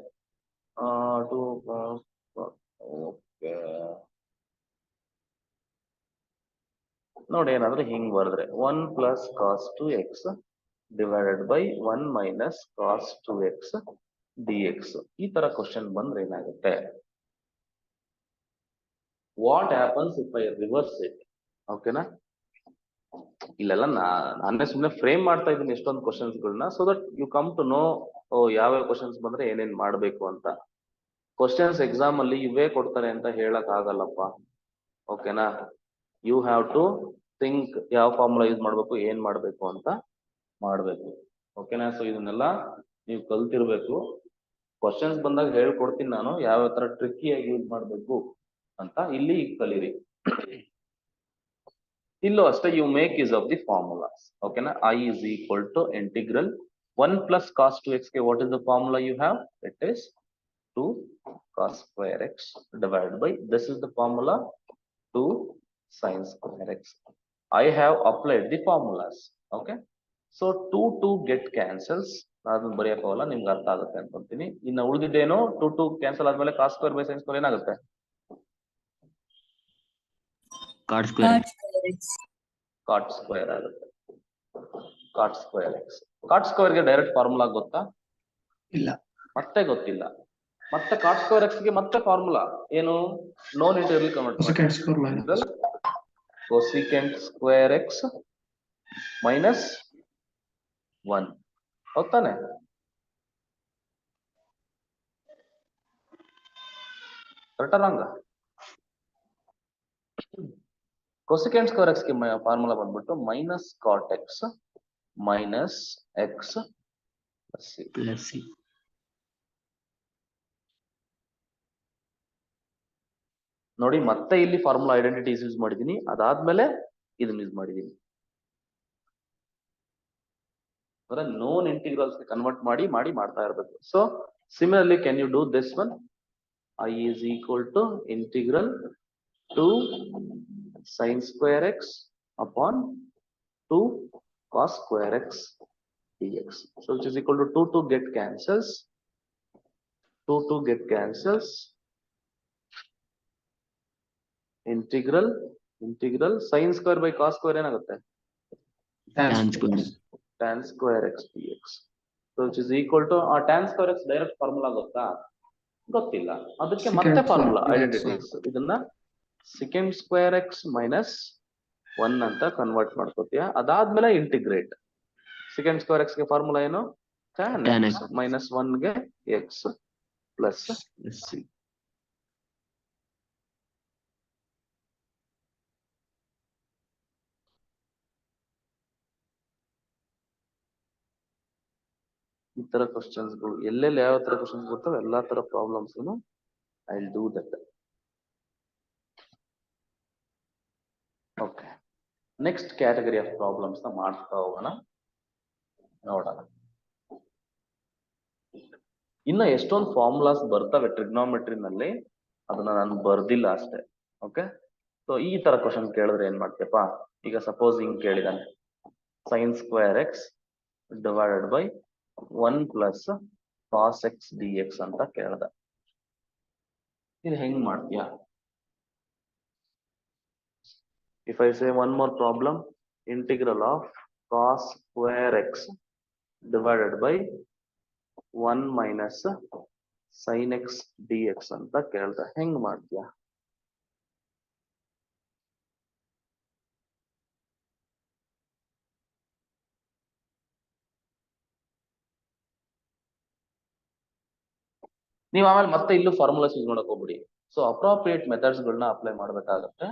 ನೋಡಿ, ಏನಾದ್ರೆ ಹಿಂಗ್ ಬರೆದ್ರೆ 1 + cos 2x divided by 1 - cos 2x dx. ಈ ತರ ಕ್ವಶನ್ ಬಂದ್ರೆ ಏನಾಗುತ್ತೆ? What happens if I reverse it? ಓಕೆನಾ? ಇಲ್ಲೆಲ್ಲ ನಾನೇ ಸುಮ್ಮನೆ ಫ್ರೇಮ್ ಮಾಡ್ತಾ ಇದ್ದೀನಿ ಎಷ್ಟೊಂದು ಕ್ವಶನ್ಸ್ಗಳನ್ನ, so that you come to know ಯಾವ್ಯಾವ ಕ್ವಶನ್ಸ್ ಬಂದ್ರೆ ಏನೇನ್ ಮಾಡ್ಬೇಕು ಅಂತ. ಕ್ವಶನ್ಸ್ ಎಕ್ಸಾಮ್ ಅಲ್ಲಿ ಇವೇ ಕೊಡ್ತಾರೆ ಅಂತ ಹೇಳಕ್ ಆಗಲ್ಲಪ್ಪ. ಓಕೆನಾ? ಯು ಹ್ಯಾವ್ ಟು ಥಿಂಕ್ ಯಾವ ಫಾರ್ಮುಲಾ ಯೂಸ್ ಮಾಡ್ಬೇಕು, ಏನ್ ಮಾಡ್ಬೇಕು ಅಂತ ಮಾಡ್ಬೇಕು. ಓಕೆನಾ? ಸೊ ಇದನ್ನೆಲ್ಲ ನೀವು ಕಲ್ತಿರ್ಬೇಕು. ಕ್ವಶನ್ಸ್ ಬಂದಾಗ ಹೇಳ್ಕೊಡ್ತೀನಿ ನಾನು ಯಾವ ತರ ಟ್ರಿಕ್ಕಿಯಾಗಿ ಯೂಸ್ ಮಾಡ್ಬೇಕು ಅಂತ. ಇಲ್ಲಿ ಕಲೀರಿ. ಇಲ್ಲೂ ಅಷ್ಟೇ, you make use of the formulas. ಓಕೆನಾ? I is equal to integral 1 + cos 2x ಗೆ what is the formula you have? It is 2 cos square x divided by, this is the formula, 2 sin square x. I have applied the formulas. Okay, so 2 get cancels. ಅದನ್ನ ಬರೆಯಕ್ಕೆ ಹೋಗಲ್ಲ, ನಿಮ್ಗೆ ಅರ್ಥ ಆಗುತ್ತೆ ಅನ್ಕೊಂತೀನಿ. ಇನ್ನು ಉಳಿದಿದ್ದೇನು? 2 cancel ಆದ್ಮೇಲೆ cos square by sin square ಏನಾಗುತ್ತೆ? cot square cot square ಆಗುತ್ತೆ. cot square x. cot square ಗೆ ಡೈರೆಕ್ಟ್ ಫಾರ್ಮುಲಾ ಗೊತ್ತಾ? ಇಲ್ಲ. ಮತ್ತೆ ಗೊತ್ತಿಲ್ಲ. ಮತ್ತೆ cot square x ಗೆ ಮತ್ತೆ ಫಾರ್ಮುಲಾ ಏನು? ನೋನ್ ಇಂಟೆಗ್ರಲ್ ಕನ್ವರ್ಟ್ ಮಾಡಿ. cosecant square x minus 1. ಹೌದಾನೆ? ಕರೆಕ್ಟಾ ರಾಂಗ? cosecant square x ಗೆ ಫಾರ್ಮುಲಾ ಬಂದ್ಬಿಟ್ಟು minus cot x minus x plus c. ನೋಡಿ, ಮತ್ತೆ ಇಲ್ಲಿ ಫಾರ್ಮುಲಾ ಐಡೆಂಟಿಟೀಸ್ ಯೂಸ್ ಮಾಡಿದೀನಿ, ಅದಾದ್ಮೇಲೆ ಇದನ್ನ ಯೂಸ್ ಮಾಡಿದೀನಿ. ಅಂದ್ರೆ ನೋನ್ ಇಂಟಿಗ್ರಲ್ಸ್ ಕನ್ವರ್ಟ್ ಮಾಡಿ ಮಾಡ್ತಾ ಇರಬೇಕು. So similarly can you do this one? I is equal to integral 2 sin square x upon 2 cos square x dx. So which is equal to 2 get cancels. 2 get cancels. Integral sin square by cos square ಏನಾಗುತ್ತೆ? tan square x dx. So which is equal to tan square x direct formula ಗೊತ್ತಾ? ಗೊತ್ತಿಲ್ಲ. ಅದಕ್ಕೆ ಮತ್ತೆ formula identities. ಇದನ್ನ secant square x minus 1 ಅಂತ convert ಮಾಡ್ಕೋತೀಯ. ಅದಾದ್ಮೇಲೆ integrate. secant square x ಗೆ formula ಏನು? tan x minus 1 ಗೆ x plus c. ಈ ತರ ಕ್ವಶನ್ಸ್ ಗಳು ಎಲ್ಲೆಲ್ಲಿ ಯಾವ ತರ ಕ್ವಶನ್ಸ್ ಬರ್ತವೆ ಎಲ್ಲಾ ತರ problems I will do that. Okay, next category of problems ನ ಮಾಡ್ತಾ ಹೋಗೋಣ, ನೋಡೋಣ. ಇನ್ನ ಎಷ್ಟೊಂದು ಫಾರ್ಮುಲಾಸ್ ಬರ್ತವೆ ಟ್ರಿಗ್ನೋಮೆಟ್ರಿನಲ್ಲಿ, ಅದನ್ನ ನಾನು ಬರ್ದಿಲ್ಲ ಅಷ್ಟೇ. ಓಕೆ, ಸೊ ಈ ತರ ಕ್ವಶನ್ ಕೇಳಿದ್ರೆ ಏನ್ ಮಾಡ್ತೀಯಪ್ಪ? ಈಗ ಸಪೋಸ್ ಹಿಂಗ್ ಕೇಳಿದಾನೆ, sin square x divided by 1 plus cos x dx ಅಂತ ಕೇಳ್ದ. ಇದು ಹೆಂಗ್ ಮಾಡ್ತೀಯ? If I say one more problem, integral of cos square x divided by 1 minus sin x dx ಅಂತ ಕೇಳ್ದ, ಹೆಂಗ್ ಮಾಡ್ತೀಯ? ನೀವು ಆಮೇಲೆ ಮತ್ತೆ ಇಲ್ಲೂ ಫಾರ್ಮುಲಾಸ್ ಯೂಸ್ ಮಾಡಕ್ ಹೋಗ್ಬಿಡಿ. ಸೊ ಅಪ್ರೋಪ್ರಿಯೇಟ್ ಮೆಥಡ್ಸ್ ಗಳನ್ನ ಅಪ್ಲೈ ಮಾಡ್ಬೇಕಾಗತ್ತೆ.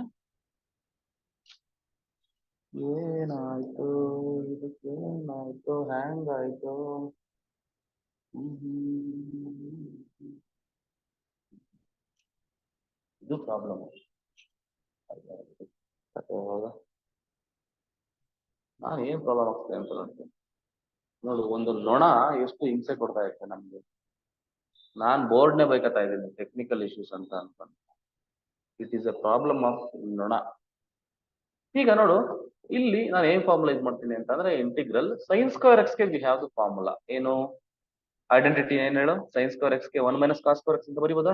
ಏನಾಯ್ತು ಇದಕ್ಕೆ, ಏನಾಯ್ತು, ಹ್ಯಾಂಗ್ ಆಯ್ತು? ಇದು ಪ್ರಾಬ್ಲಮ್. ನಾನು ಏನ್ ಪ್ರಾಬ್ಲಮ್ ಆಗ್ತದೆ ಅಂತ ನೋಡ್ತೀನಿ. ನೋಡು, ಒಂದು ನೊಣ ಎಷ್ಟು ಹಿಂಸೆ ಕೊಡ್ತಾ ಇರುತ್ತೆ ನಮ್ಗೆ. ನಾನ್ ಬೋರ್ಡ್ನೇ ಬೈಕತ್ತಾ ಇದ್ದೀನಿ ಟೆಕ್ನಿಕಲ್ ಇಶ್ಯೂಸ್ ಅಂತ ಅನ್ಕೊಂಡು. It is a problem of ನೊಣ. ಈಗ ನೋಡು, ಇಲ್ಲಿ ನಾನು ಏನ್ ಫಾರ್ಮುಲಾ ಯೂಸ್ ಮಾಡ್ತೀನಿ ಅಂತಂದ್ರೆ ಇಂಟಿಗ್ರಲ್ ಸೈನ್ ಸ್ಕ್ವೇರ್ ಎಕ್ಸ್ ಗೆ ವಿ ಹ್ಯಾವ್ ದ ಫಾರ್ಮುಲಾ. ಏನು ಐಡೆಂಟಿಟಿ ಏನ್ ಹೇಳು? ಸೈನ್ ಸ್ಕ್ವೇರ್ ಎಕ್ಸ್ ಗೆ 1 - ಕಾಸ್ ಸ್ಕ್ವೇರ್ ಎಕ್ಸ್ ಅಂತ ಬರೀಬೋದಾ?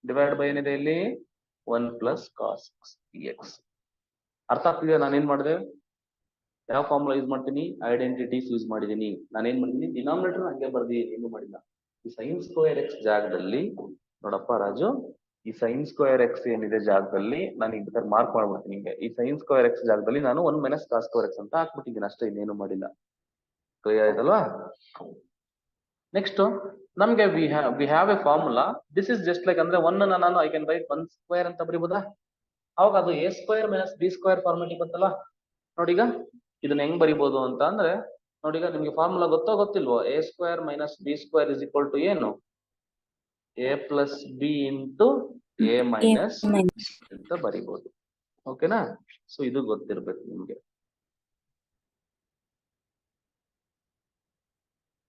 ಡಿವೈಡ್ ಬೈ ಏನಿದೆ ಇಲ್ಲಿ 1 + ಕಾಸ್ ಎಕ್ಸ್. ಅರ್ಥ ಆಗ್ತಿದೆ ನಾನು ಏನ್ ಮಾಡಿದೆ? ಯಾವ ಫಾರ್ಮುಲಾ ಯೂಸ್ ಮಾಡ್ತೀನಿ? ಐಡೆಂಟಿಟೀಸ್ ಯೂಸ್ ಮಾಡಿದೀನಿ. ನಾನೇನ್ ಮಾಡಿದೀನಿ? ಡಿನಾಮಿನೇಟರ್ ಹಂಗೆ ಬರ್ದಿದ್ದೀನಿ, ಏನು ಮಾಡಿಲ್ಲ. ಈ ಸೈನ್ ಸ್ಕ್ವೇರ್ ಎಕ್ಸ್ ಜಾಗದಲ್ಲಿ ನೋಡಪ್ಪ ರಾಜು, ಈ ಸೈನ್ ಸ್ಕ್ವೇರ್ ಎಕ್ಸ್ ಏನಿದೆ ಜಾಗದಲ್ಲಿ ನಾನು ಈಗ ಬೇಕಾದ್ರೆ ಮಾರ್ಕ್ ಮಾಡ್ಬಿಡ್ತೀನಿ. ಹಿಂಗೆ ಈ ಸೈನ್ ಸ್ಕ್ವೇರ್ ಎಕ್ಸ್ ಜಾಗದಲ್ಲಿ ನಾನು 1 - ಕಾಸ್ ಸ್ಕ್ವೇರ್ ಎಕ್ಸ್ ಅಂತ ಹಾಕ್ಬಿಟ್ಟಿದ್ದೀನಿ ಅಷ್ಟೇ, ಇನ್ನೇನು ಮಾಡಿಲ್ಲ. ಕ್ಲಿಯರ್ ಆಯ್ತಲ್ವಾ? ನೆಕ್ಸ್ಟ್ ನಮ್ಗೆ we have A formula. This is just like ಅಂದ್ರೆ 1 ನಾನು ಐ ಕ್ಯಾನ್ ರೈಟ್ 1 ಸ್ಕ್ವೇರ್ ಅಂತ ಬರೀಬೋದಾ? ಅವಾಗ ಅದು a² - b² ಫಾರ್ಮೆಟಿಗೆ ಬಂತಲ್ಲ. ನೋಡೀಗ ಇದನ್ನ ಹೆಂಗ್ ಬರಿಬಹುದು ಅಂತ ಅಂದ್ರೆ, ನೋಡೀಗ ನಿಮ್ಗೆ ಫಾರ್ಮುಲಾ ಗೊತ್ತೋ ಗೊತ್ತಿಲ್ವೋ? a² - b² ಏನು? a + b × a - ಅಂತ ಬರಿಬಹುದು. ಓಕೆನಾ? ಸೊ ಇದು ಗೊತ್ತಿರ್ಬೇಕು ನಿಮ್ಗೆ.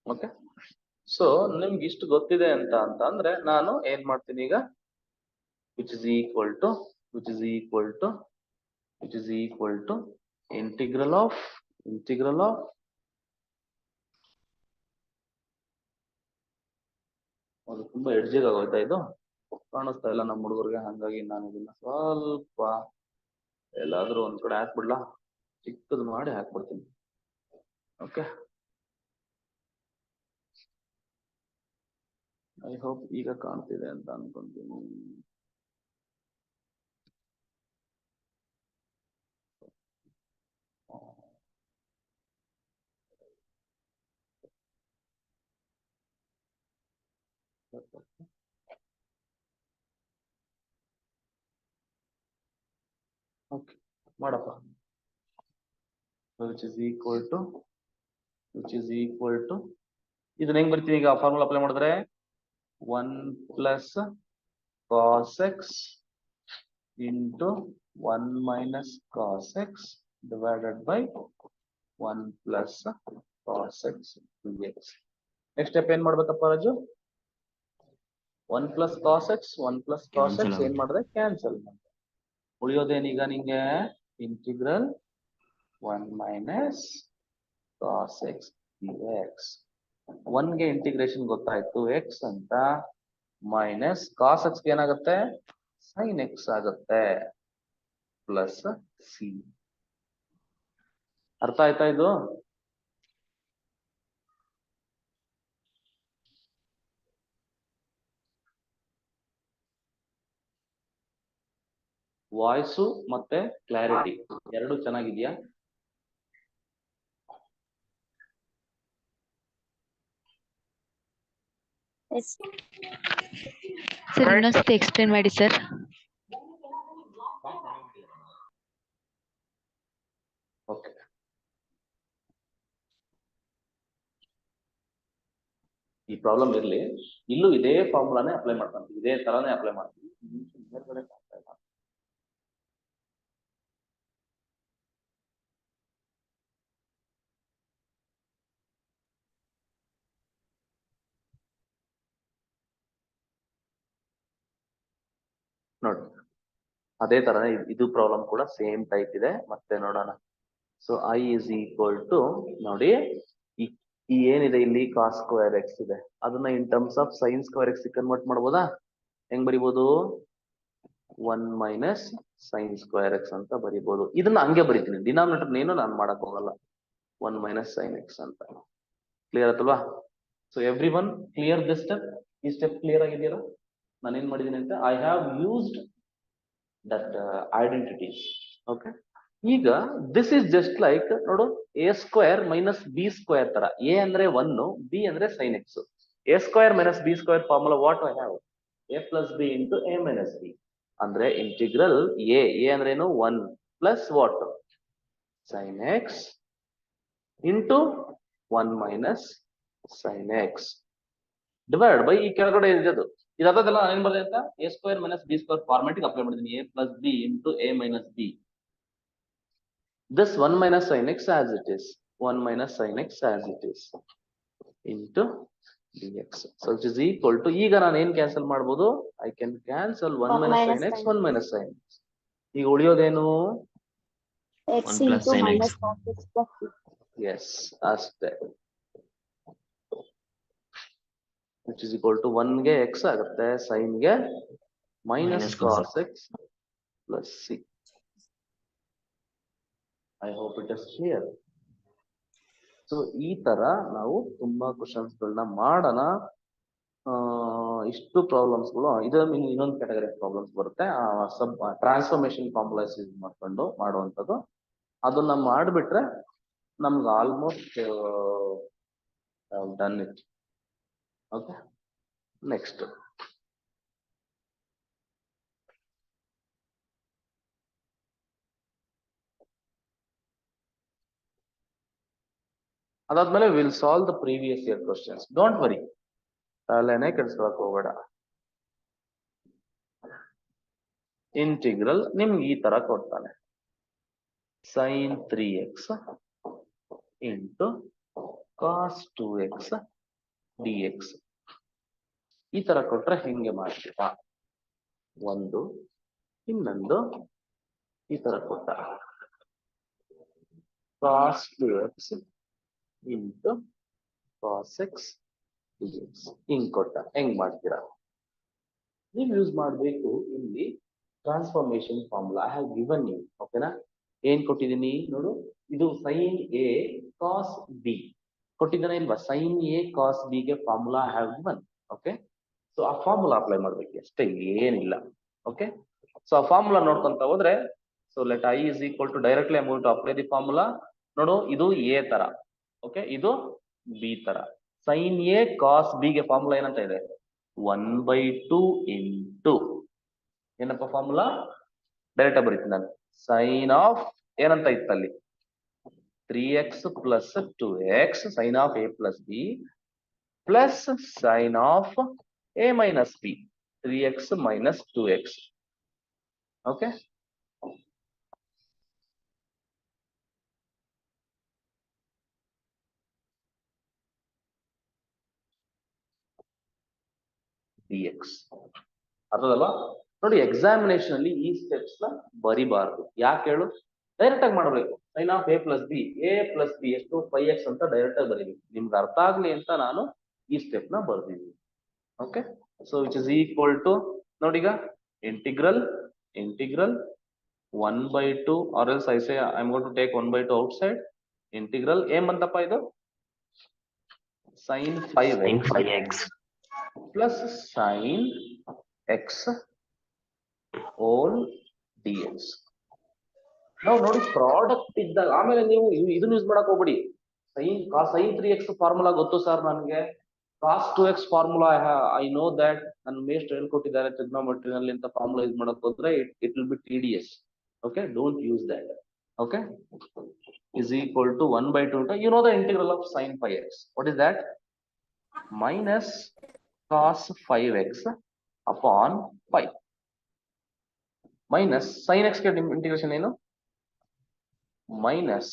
ಓಕೆ, ಸೊ ನಿಮ್ಗೆ ಇಷ್ಟು ಗೊತ್ತಿದೆ ಅಂತ ಅಂದ್ರೆ ನಾನು ಏನ್ ಮಾಡ್ತೀನಿ ಈಗ? which is equal to integral of ಅದು ತುಂಬಾ ಎಡ್ಜಿಗೆ ಆಗೋಯ್ತಾ ಇದು? ಕಾಣಿಸ್ತಾ ಇಲ್ಲ ನಮ್ಮ ಹುಡುಗರಿಗೆ, ಹಂಗಾಗಿ ನಾನು ಇದನ್ನ ಸ್ವಲ್ಪ ಎಲ್ಲಾದ್ರೂ ಒಂದ್ ಕಡೆ ಹಾಕ್ಬಿಡ್ಲಾ? ಚಿಕ್ಕದು ಮಾಡಿ ಹಾಕ್ಬಿಡ್ತೀನಿ. ಓಕೆ, ಐ ಹೋಪ್ ಈಗ ಕಾಣ್ತಿದೆ ಅಂತ ಅನ್ಕೊಂತೀನಿ. ಓಕೆ ಮಾಡಪ್ಪ. which is equal to ಇದನ್ನ ಹೆಂಗ್ ಬರ್ತೀವಿ ಈಗ ಫಾರ್ಮುಲಾ ಅಪ್ಲೈ ಮಾಡಿದ್ರೆ? 1 + cos x × 1 - cos x divided by 1 + cos x dx. Next step ಏನ್ ಮಾಡ್ಬೇಕಪ್ಪ Raju? 1 + cos x 1 + cos x ಏನ್ ಮಾಡಿದ್ರೆ ಕ್ಯಾನ್ಸಲ್. ಉಳಿಯೋದೇನೀಗ ನಿಂಗೆ? Integral 1 - cos x dx. 1 ಗೆ ಇಂಟಿಗ್ರೇಷನ್ ಗೊತ್ತಾಯ್ತು x ಅಂತ, ಮೈನಸ್ cos x ಏನಾಗುತ್ತೆ? sin x ಆಗುತ್ತೆ, ಪ್ಲಸ್ c. ಅರ್ಥ ಆಯ್ತಾ ಇದು? ವಾಯ್ಸು ಮತ್ತೆ ಕ್ಲಾರಿಟಿ ಎರಡು ಚೆನ್ನಾಗಿದ್ಯಾ? ಸರ್ ಇನ್ನೊಂದ್ಸತಿ ಎಕ್ಸ್ಪ್ಲೇನ್ ಮಾಡಿ ಸರ್. ಓಕೆ, ಈ ಪ್ರಾಬ್ಲಮ್ ಇರ್ಲಿ, ಇಲ್ಲೂ ಇದೇ ಫಾರ್ಮುಲಾನೇ ಅಪ್ಲೈ ಮಾಡ್ಕೊಂತೀವಿ, ಇದೇ ತರಾನೇ ಅಪ್ಲೈ ಮಾಡ್ತೀವಿ. ನೋಡಿ, ಅದೇ ತರನೇ ಇದು ಪ್ರಾಬ್ಲಮ್ ಕೂಡ ಸೇಮ್ ಟೈಪ್ ಇದೆ. ಮತ್ತೆ ನೋಡೋಣ. So I is equal to, ನೋಡಿ ಈ ಏನಿದೆ ಇಲ್ಲಿ cos ಸ್ಕ್ವೇರ್ ಎಕ್ಸ್ ಇದೆ, ಅದನ್ನ in terms of sine square X convert ಮಾಡ್ಬೋದಾ? ಹೆಂಗ್ ಬರಿಬೋದು? 1 - sin ಸ್ಕ್ವೇರ್ ಎಕ್ಸ್ ಅಂತ ಬರಿಬೋದು. ಇದನ್ನ ಹಂಗೆ ಬರಿತೀನಿ, ಡಿನಾಮಿನೇಟರ್ ನೇನು ನಾನು ಮಾಡಕ್ ಹೋಗಲ್ಲ. 1 - sin x ಅಂತ. ಕ್ಲಿಯರ್ ಆಯ್ತಲ್ವಾ? So every one clear this step? ಈ ಸ್ಟೆಪ್ ಕ್ಲಿಯರ್ ಆಗಿದೆಯಲ್ಲ? ನಾನು ಏನ್ ಮಾಡಿದ್ದೀನಿ ಅಂತ, I have used that identities. Okay, ಈಗ ದಿಸ್ ಇಸ್ ಜಸ್ಟ್ ಲೈಕ್ ನೋಡು, a² - b² ತರ. a ಅಂದ್ರೆ 1, b ಅಂದ್ರೆ sin x. A square minus B square formula what I have? A plus B into A minus B. ಅಂದ್ರೆ integral A ಅಂದ್ರೆ ಏನು 1 plus what? Sin x into 1 minus sin x divided by ಈ ಕೆಳಗಡೆ ಇರೋದು ಇದಾದಲ್ಲ ಏನ್ ಬರ್ತದೆ ಅಂತ A square minus B square format ಗೆ ಅಪ್ಲೈ ಮಾಡಿದೀನಿ A plus B into A minus B. This 1 minus sin x as it is, 1 minus sin x as it is into dx. So it is equal to, ಈಗ ನಾನು ಏನ್ cancel ಮಾಡ್ಬೋದು? I can cancel 1 minus sin x, 1 minus sin x. ಈಗ ಉಳಿಯೋದೇನು? X 1 plus into sin x. minus cos x plus b. Yes, ಅಷ್ಟೇ. Which is equal to 1 ಗೆ x ಆಗುತ್ತೆ, sin ಗೆ minus Minus cos cos x plus c. I hope it is clear. So ಈ ತರ ನಾವು ತುಂಬಾ questions ಗಳನ್ನ ಮಾಡೋಣ. ಇಷ್ಟು ಪ್ರಾಬ್ಲಮ್ಸ್ಗಳು ಇನ್ನೊಂದು ಕ್ಯಾಟಗರಿ ಪ್ರಾಬ್ಲಮ್ಸ್ ಬರುತ್ತೆ, ಸಬ್ ಟ್ರಾನ್ಸ್ಫಾರ್ಮೇಶನ್ ಫಾರ್ಮುಲಾಸ್ ಯೂಸ್ ಮಾಡ್ಕೊಂಡು ಮಾಡುವಂಥದ್ದು. ಅದನ್ನ ಮಾಡಿಬಿಟ್ರೆ ನಮ್ಗೆ almost done it. Okay, next ಅದಾದ್ಮೇಲೆ will solve the previous year questions. Don't worry, ತಲೆನೇ ಕೆಡಿಸ್ಕೊಳಕ್ ಹೋಗ್ಬೇಡ. ಇಂಟಿಗ್ರಲ್ ನಿಮ್ಗೆ ಈ ತರ ಕೊಡ್ತಾನೆ, sin 3x into cos 2x dx. ಈ ತರ ಕೊಟ್ರೆ ಹಿಂಗೆ ಮಾಡ್ತೀರಾ? ಒಂದು, ಇನ್ನೊಂದು ಈ ತರ ಕೊಟ್ಟ cos 2x into cos x dx. ಹಿಂಗ್ ಕೊಟ್ಟ ಹೆಂಗ್ ಮಾಡ್ತೀರಾ? ನೀವು ಯೂಸ್ ಮಾಡಬೇಕು ಇಲ್ಲಿ transformation formula. I have given you. ಓಕೆನಾ? ಏನ್ ಕೊಟ್ಟಿದ್ದೀನಿ ನೋಡು, ಇದು sin a cos b ಕೊಟ್ಟಿದ್ದಾನೆ ಇಲ್ವಾ? sin a cos b ಗೆ formula I have given. Okay, so ಆ ಫಾರ್ಮುಲಾ ಅಪ್ಲೈ ಮಾಡ್ಬೇಕು ಅಷ್ಟೇ, ಏನಿಲ್ಲ. ಓಕೆ, ಸೊ ಆ ಫಾರ್ಮುಲಾ ನೋಡ್ಕೊಂತ ಹೋದ್ರೆ, so let I is equal to directly I'm going to apply the formula. ನೋಡು, ಇದು a ತರ, ಓಕೆ, ಇದು b ತರ. sin a cos b ಗೆ ಫಾರ್ಮುಲಾ ಏನಂತ ಇದೆ? 1/2 into ಏನಪ್ಪ ಫಾರ್ಮುಲಾ? ಡೈರೆಕ್ಟ್ ಆಗಿ ಬರೀತೀನಿ ನಾನು. ಸೈನ್ ಆಫ್ ಏನಂತ ಇತ್ತಲ್ಲಿ? 3x plus 2x sin of a plus b plus sin of a minus b, 3x minus 2x. Okay, dx ಅರ್ಥದಲ್ವಾ? ನೋಡಿ, ಎಕ್ಸಾಮಿನೇಷನ್ ಅಲ್ಲಿ ಈ ಸ್ಟೆಪ್ಸ್ ನ ಬರಿಬಾರ್ದು. ಯಾಕೆ ಹೇಳು? ಡೈರೆಕ್ಟ್ ಆಗಿ ಮಾಡಬೇಕು. sin of a plus b, a plus b ಎಷ್ಟು 5x ಅಂತ ಡೈರೆಕ್ಟ್ ಆಗಿ ಬರೀಬೇಕು. ನಿಮ್ಗೆ ಅರ್ಥ ಆಗ್ಲಿ ಅಂತ ನಾನು ಈ ಸ್ಟೆಪ್ ನ ಬರ್ದಿದ್ದೀನಿ. Okay, so which is equal to, ನೋಡಿ ಈಗ integral 1/2 or else I say I'm going to take 1/2 outside. Integral ಏನ್ ಬಂತಪ್ಪ ಇದು? sin 5x plus sin x whole dx. ನಾವು ನೋಡಿ ಪ್ರಾಡಕ್ಟ್ ಇದ್ದಾಗ ಆಮೇಲೆ ನೀವು ಇದನ್ನ ಯೂಸ್ ಮಾಡಕ್ ಹೋಗ್ಬಿಡಿ. sin 3x ಫಾರ್ಮುಲಾ ಗೊತ್ತು ಸರ್ ನನಗೆ, cos 2x formula I know that ನನ್ನ ಮೇಸ್ಟ್ ಹೇಳ್ಕೊಟ್ಟಿದ್ದಾರೆ ಟ್ರಿಗ್ನೋಮೆಟ್ರಿ ನಲ್ಲಿ ಅಂತ ಫಾರ್ಮುಲಾ ಯೂಸ್ ಮಾಡಕ್ ಹೋದ್ರೆ it will be tedious. Okay, don't use that. Okay, is equal to 1/2. You know the integral of sin 5x. What is that? Minus cos 5x upon 5 minus sin x के integration ಏನು? Minus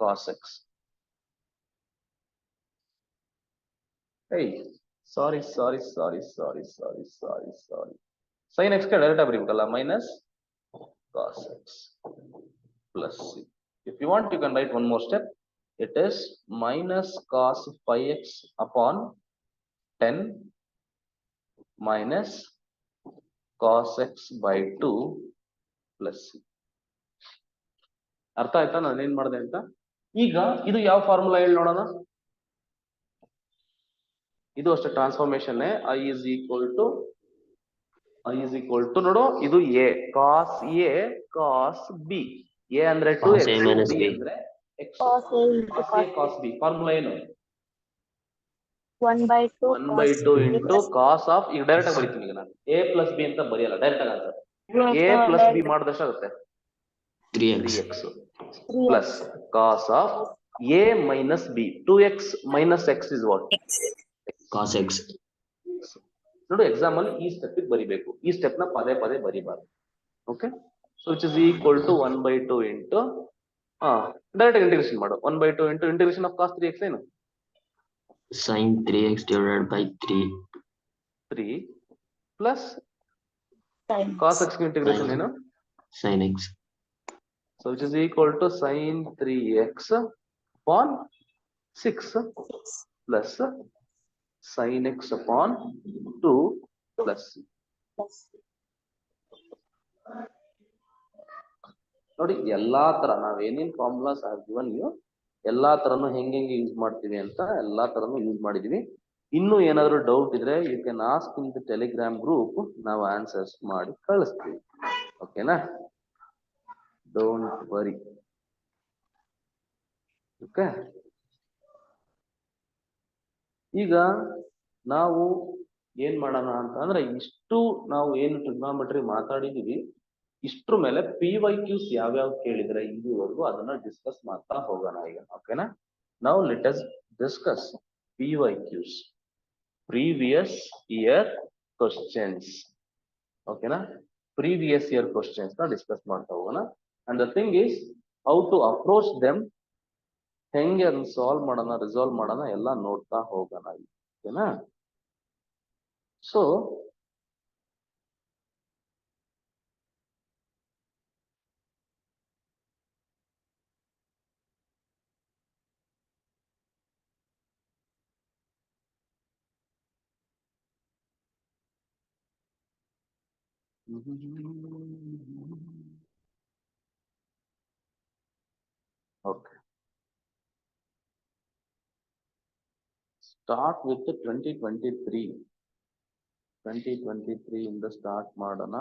cos x. Hey, sorry. sin x के direct ಬರೀಬೇಕಲ್ಲ, minus cos x plus c. If you want, you can write one more step. It is minus cos 5x upon 10 minus cos x by 2 plus c. ಅರ್ಥ ಆಯ್ತಾ ನಾನು ಏನ್ ಮಾಡಿದೆ ಅಂತ? ಈಗ ಇದು ಯಾವ ಫಾರ್ಮುಲಾ ಹೇಳಿ ನೋಡೋಣ. ಇದು ಅಷ್ಟೇ transformation. I is equal to ನೋಡು, ಇದು a cos b, a ಅಂದ್ರೆ 2x, b ಅಂದ್ರೆ x, Cos a into cos b. Formula ಏನು? 1/2 1 by 2 into cos of, ಈಗ ಡೈರೆಕ್ಟ್ ಆಗಿ ಬರೀತೀನಿ ಈಗ ನಾನು a plus b ಅಂತ ಬರೆಯಲ್ಲ, ಡೈರೆಕ್ಟ್ ಆಗಿ answer a plus b ಮಾಡಿದಷ್ಟಾಗುತ್ತೆ 3x 3x plus cos of a minus b, 2x minus x is what? cos x ನೋಡು exam ಅಲ್ಲಿ ಈ ಸ್ಟೆಪ್ ಬರಿಬೇಕು, ಈ ಸ್ಟೆಪ್ ನ ಪದೇ ಪದೇ ಬರಿಬಾರ್ದು. Okay, so which is equal to 1/2 into direct integration ಮಾಡು. 1/2 into integration of cos 3x ಏನು? sin 3x divided by 3 plus Sin. cos x integration ಏನು? sin x. So which is equal to sin 3x upon 6 plus sin x upon 2 plus. ನೋಡಿ ಎಲ್ಲಾ ತರ ನಾವ್ ಏನೇನ್ formulas are given you, ಎಲ್ಲಾ ತರನು ಹೆಂಗೆ use ಮಾಡ್ತೀವಿ ಅಂತ ಎಲ್ಲಾ ತರನು ಯೂಸ್ ಮಾಡಿದೀವಿ. ಇನ್ನು ಏನಾದ್ರು ಡೌಟ್ ಇದ್ರೆ you can ask in the Telegram group, ನಾವು ಆನ್ಸರ್ಸ್ ಮಾಡಿ ಕಳಿಸ್ತೀವಿ. ಓಕೆನಾ? Don't worry. ಓಕೆ, ಈಗ ನಾವು ಏನ್ ಮಾಡೋಣ ಅಂತ ಅಂದ್ರೆ, ಇಷ್ಟು ನಾವು ಏನು ಟ್ರಿಗ್ನೋಮೆಟ್ರಿ ಮಾತಾಡಿದೀವಿ, ಇಷ್ಟ್ರ ಮೇಲೆ PYQs ಯಾವ್ಯಾವ ಕೇಳಿದ್ರೆ ಇಲ್ಲಿವರೆಗೂ ಅದನ್ನ ಡಿಸ್ಕಸ್ ಮಾಡ್ತಾ ಹೋಗೋಣ ಈಗ. ಓಕೆನಾ? ನಾವು let us discuss PYQs, previous year questions. ಓಕೆನಾ? ಪ್ರೀವಿಯಸ್ ಇಯರ್ ಕ್ವಶನ್ಸ್ ನ ಡಿಸ್ಕಸ್ ಮಾಡ್ತಾ ಹೋಗೋಣ. And the thing is how to approach them, ಹೆಂಗೆ ಅದನ್ನ ಸಾಲ್ವ್ ಮಾಡೋಣ, ರಿಸಾಲ್ವ್ ಮಾಡೋಣ ಎಲ್ಲ ನೋಡ್ತಾ ಹೋಗೋಣ. ಓಕೆನಾ? So okay, start with the 2023 ಇಂದ ಸ್ಟಾರ್ಟ್ ಮಾಡೋಣ.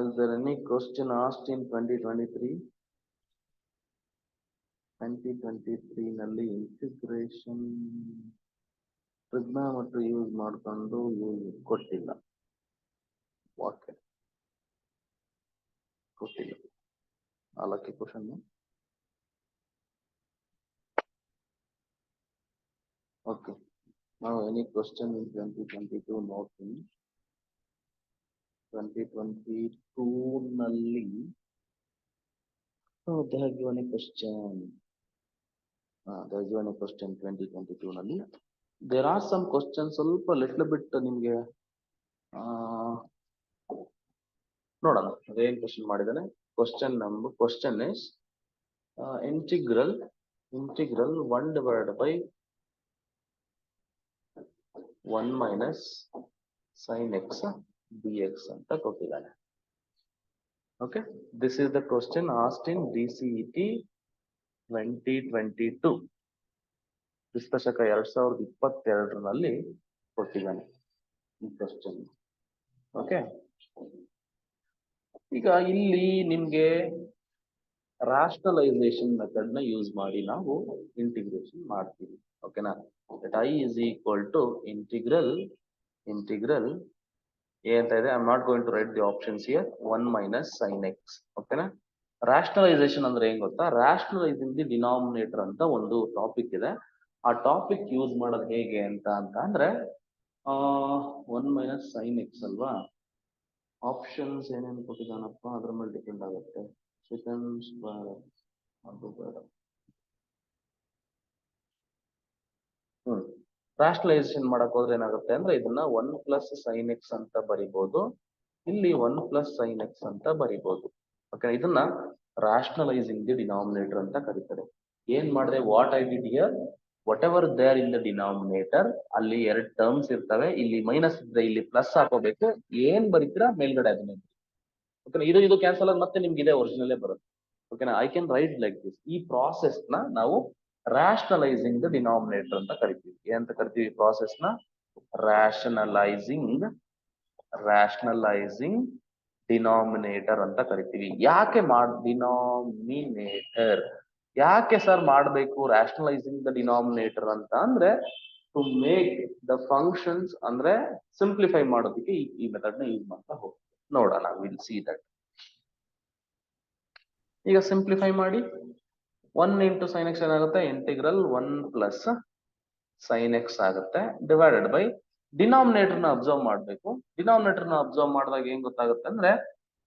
Is there any question asked in 2023 ನಲ್ಲಿ ಇಂಟಿಗ್ರೇಷನ್ ಟ್ರಿಗ್ನೋಮೆಟ್ರಿ ಯೂಸ್ ಮಾಡ್ಕೊಂಡು ಕೊಟ್ಟಿಲ್ಲ. ಓಕೆ, ಕೊಟ್ಟಿಲ್ಲ 4 ಕ್ವಶನ್. ಓಕೆ, ನಾವು ಎನಿ ಕ್ವಶನ್ ಇನ್ 2022 ನೋಡ್ತೀನಿ. 2022 ನಲ್ಲಿ they have given a question. They have given a question 2022 ನಲ್ಲಿ. There are some questions ಸ್ವಲ್ಪ little bit ನಿಮ್ಗೆ ನೋಡೋಣ ಅದೇನ್ ಕ್ವಶನ್ ಮಾಡಿದಾನೆ. Question is integral 1 divided by 1 minus sin x dx ಅಂತ ಕೊಟ್ಟಿದ್ದಾನೆ. Okay, this is the question asked in DCET 2022, ಕ್ರಿಸ್ತಶಕ 2022 ನಲ್ಲಿ ಕೊಟ್ಟಿದ್ದಾನೆ ಈ ಕ್ವಶನ್. ಓಕೆ, ಈಗ ಇಲ್ಲಿ ನಿಮ್ಗೆ ರಾಷನಲೈಸೇಷನ್ ಮೆಥಡ್ ನ ಯೂಸ್ ಮಾಡಿ ನಾವು ಇಂಟಿಗ್ರೇಷನ್ ಮಾಡ್ತೀವಿ. ಓಕೆನಾ? that I is equal to integral ಅಂತ ಇದೆ. I am not going to write the options here. 1 minus sin x. ಓಕೆನಾ? ರಾಷನಲೈಸೇಷನ್ ಅಂದ್ರೆ ಏನ್ ಗೊತ್ತಾ? ರಾಷನಲೈಸಿಂಗ್ ದಿ ಡಿನಾಮಿನೇಟರ್ ಅಂತ ಒಂದು ಟಾಪಿಕ್ ಇದೆ. ಆ ಟಾಪಿಕ್ ಯೂಸ್ ಮಾಡೋದು ಹೇಗೆ ಅಂತ ಅಂದ್ರೆ 1 minus sin x ಅಲ್ವಾ? ಆಪ್ಷನ್ಸ್ ಏನೇನು ಕೊಟ್ಟಿದ್ದಾನಪ್ಪ ಅದ್ರ ಮೇಲೆ ಡಿಪೆಂಡ್ ಆಗುತ್ತೆ. ಸೆಕೆಂಡ್ ಸ್ಕ್ವೇರ್ ಅದು ಬೇಡ. ರಾಷನಲೈಸೇಷನ್ ಮಾಡಕ್ ಹೋದ್ರೆ ಏನಾಗುತ್ತೆ ಅಂದ್ರೆ ಇದನ್ನ 1 plus sin x ಅಂತ ಬರಿಬಹುದು, ಇಲ್ಲಿ 1 plus sin x ಅಂತ ಬರಿಬಹುದು. ಓಕೆ, ಇದನ್ನ ರಾಷನಲೈಸಿಂಗ್ ದಿ ಡಿನಾಮಿನೇಟರ್ ಅಂತ ಕರೀತಾರೆ. ಏನ್ ಮಾಡಿದ್ರೆ what I did here, whatever there in the denominator, ಅಲ್ಲಿ 2 ಟರ್ಮ್ಸ್ ಇರ್ತವೆ, ಇಲ್ಲಿ ಮೈನಸ್ ಇದ್ರೆ ಇಲ್ಲಿ ಪ್ಲಸ್ ಹಾಕೋಬೇಕು. ಏನ್ ಬರೀತೀರಾ ಮೇಲ್ಗಡೆ ಅದನ್ನ. ಓಕೆನಾ? ಇದು ಕ್ಯಾನ್ಸಲ್ ಆಗಿ ಮತ್ತೆ ನಿಮ್ಗೆ ಇದೇ ಒರಿಜಿನಲ್ಲೇ ಬರುತ್ತೆ. ಓಕೆನಾ? I can right like this. ಈ ಪ್ರಾಸೆಸ್ ನ ನಾವು ರಾಷನಲೈಸಿಂಗ್ ದ ಡಿನಾಮಿನೇಟರ್ ಅಂತ ಕರಿತೀವಿ. ಏನಂತ ಕರಿತೀವಿ ಪ್ರಾಸೆಸ್ ನ? ರಾಷನಲೈಸಿಂಗ್ ಡಿನಾಮಿನೇಟರ್ ಅಂತ ಕರಿತೀವಿ. ಯಾಕೆ ಡಿನಾಮಿನೇಟರ್ ಯಾಕೆ ಸರ್ ಮಾಡಬೇಕು ರಾಷನಲೈಸಿಂಗ್ ದ ಡಿನಾಮಿನೇಟರ್ ಅಂತ ಅಂದ್ರೆ, ಟು ಮೇಕ್ ದ ಫಂಕ್ಷನ್ಸ್ ಅಂದ್ರೆ ಸಿಂಪ್ಲಿಫೈ ಮಾಡೋದಕ್ಕೆ ಈ ಮೆಥಡ್ ನ ಯೂಸ್ ಮಾಡ್ತಾ ಹೋಗ್ತೀವಿ. ನೋಡೋಣ, ವಿಲ್ ಸಿ ದಟ್. ಈಗ ಸಿಂಪ್ಲಿಫೈ ಮಾಡಿ 1 ಇಂಟು ಸೈನ್ ಎಕ್ಸ್ ಏನಾಗುತ್ತೆ, ಇಂಟಿಗ್ರಲ್ 1 ಪ್ಲಸ್ ಸೈನ್ ಎಕ್ಸ್ ಆಗುತ್ತೆ, ಡಿವೈಡೆಡ್ ಬೈ ಡಿನಾಮಿನೇಟರ್ ನ ಅಬ್ಸರ್ವ್ ಮಾಡಬೇಕು. ಡಿನಾಮಿನೇಟರ್ ನ ಅಬ್ಸರ್ವ್ ಮಾಡಿದಾಗ ಏನ್ ಗೊತ್ತಾಗುತ್ತೆ ಅಂದ್ರೆ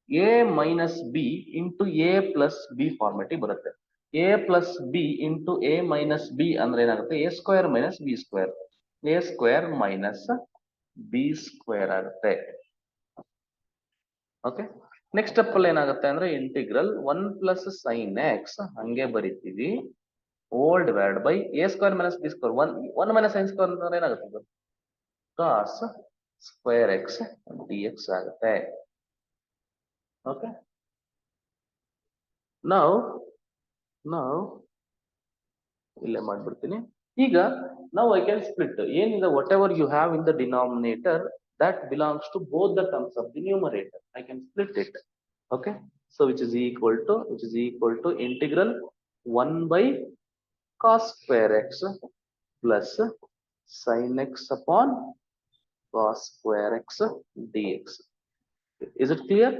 a minus b into a plus b ಫಾರ್ಮೆಟಿಗೆ ಬರುತ್ತೆ. A plus b into a minus b ಅಂದ್ರೆ ಏನಾಗುತ್ತೆ, a square minus b square, A square minus b square ಆಗುತ್ತೆ. ಓಕೆ, ನೆಕ್ಸ್ಟ್ ಸ್ಟೆಪ್ ಅಲ್ಲಿ ಏನಾಗುತ್ತೆ ಅಂದ್ರೆ ಇಂಟಿಗ್ರಲ್ 1 ಪ್ಲಸ್ ಸೈನ್ ಎಕ್ಸ್ ಹಂಗೆ ಬರಿತೀವಿ, whole divide by a square minus b square, 1 minus sine square ಅಂದ್ರೆ ಏನಾಗುತ್ತೆ, cos square x d x ಆಗುತ್ತೆ. Okay, ನಾವು ಇಲ್ಲೇ ಮಾಡ್ಬಿಡ್ತೀನಿ. ಈಗ ನಾವು ಐ ಕ್ಯಾನ್ ಸ್ಪ್ಲಿಟ್ ಏನಿದೆ, whatever you have in the denominator that belongs to both the terms of the numerator. I can split it. Okay, so which is equal to integral 1 by cos square x plus sin x upon cos square x dx. Is it clear?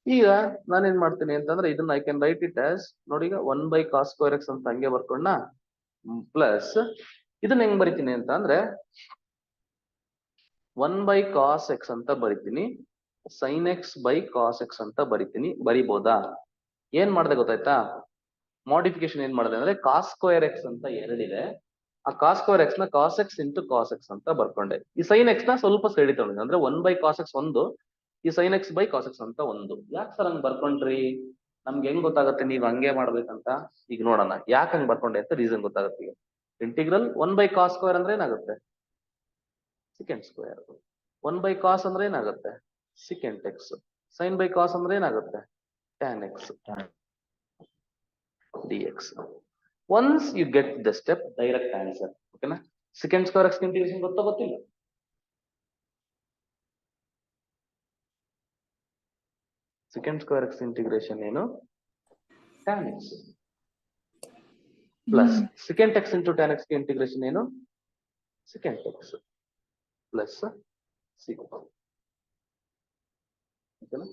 ಈಗ ನಾನೇನ್ ಮಾಡ್ತೀನಿ ಅಂತಂದ್ರೆ ಇದನ್ನ I can right it as, ನೋಡಿ ಈಗ 1 by cos square x ಅಂತ ಹಂಗೆ ಬರ್ಕೊಂಡ, plus ಇದನ್ನ ಹೆಂಗ್ ಬರಿತೀನಿ ಅಂತ ಅಂದ್ರೆ 1 by cos x ಅಂತ ಬರಿತೀನಿ, sin x by cos x ಅಂತ ಬರಿಬೋದಾ? ಏನ್ ಮಾಡ್ದೆ ಗೊತ್ತಾಯ್ತಾ, ಮಾಡಿಫಿಕೇಶನ್ ಏನ್ ಮಾಡಿದೆ ಅಂದ್ರೆ cos square x ಅಂತ ಎರಡಿದೆ, ಆ cos square x ನ cos x into cos x ಅಂತ ಬರ್ಕೊಂಡೆ. ಈ sin x ನ ಸ್ವಲ್ಪ ಸೈಡ್ ತಗೊಂಡೆ, ಅಂದ್ರೆ 1 by cos x ಒಂದು, ಈ sin x by cos x ಅಂತ ಒಂದು. ಯಾಕೆ ಸರ್ ಹಂಗ್ ಬರ್ಕೊಂಡ್ರಿ, ನಮ್ಗೆ ಹೆಂಗ್ ಗೊತ್ತಾಗುತ್ತೆ ನೀವು ಹಂಗೆ ಮಾಡ್ಬೇಕಂತ? ಈಗ ನೋಡೋಣ ಯಾಕೆ ಹಂಗ್ ಬರ್ಕೊಂಡೆ ಅಂತ ರೀಸನ್ ಗೊತ್ತಾಗುತ್ತೆ. ಈಗ ಇಂಟಿಗ್ರಲ್ 1 by cos square ಅಂದ್ರೆ ಏನಾಗುತ್ತೆ, secant square. 1 by cos ಅಂದ್ರೆ ಏನಾಗುತ್ತೆ, secant x. sin by cos ಅಂದ್ರೆ ಏನಾಗುತ್ತೆ, tan x dx. Once you get the step, direct answer. ಓಕೆನಾ? secant square x ಇಂಟಿಗ್ರೇಷನ್ ಗೊತ್ತಿಲ್ಲ? secant square x ಇಂಟಿಗ್ರೇಷನ್ ಏನು, tan x plus secant x into tan x integration ಏನು, secant x plus sec. ಓಕೆನಾ?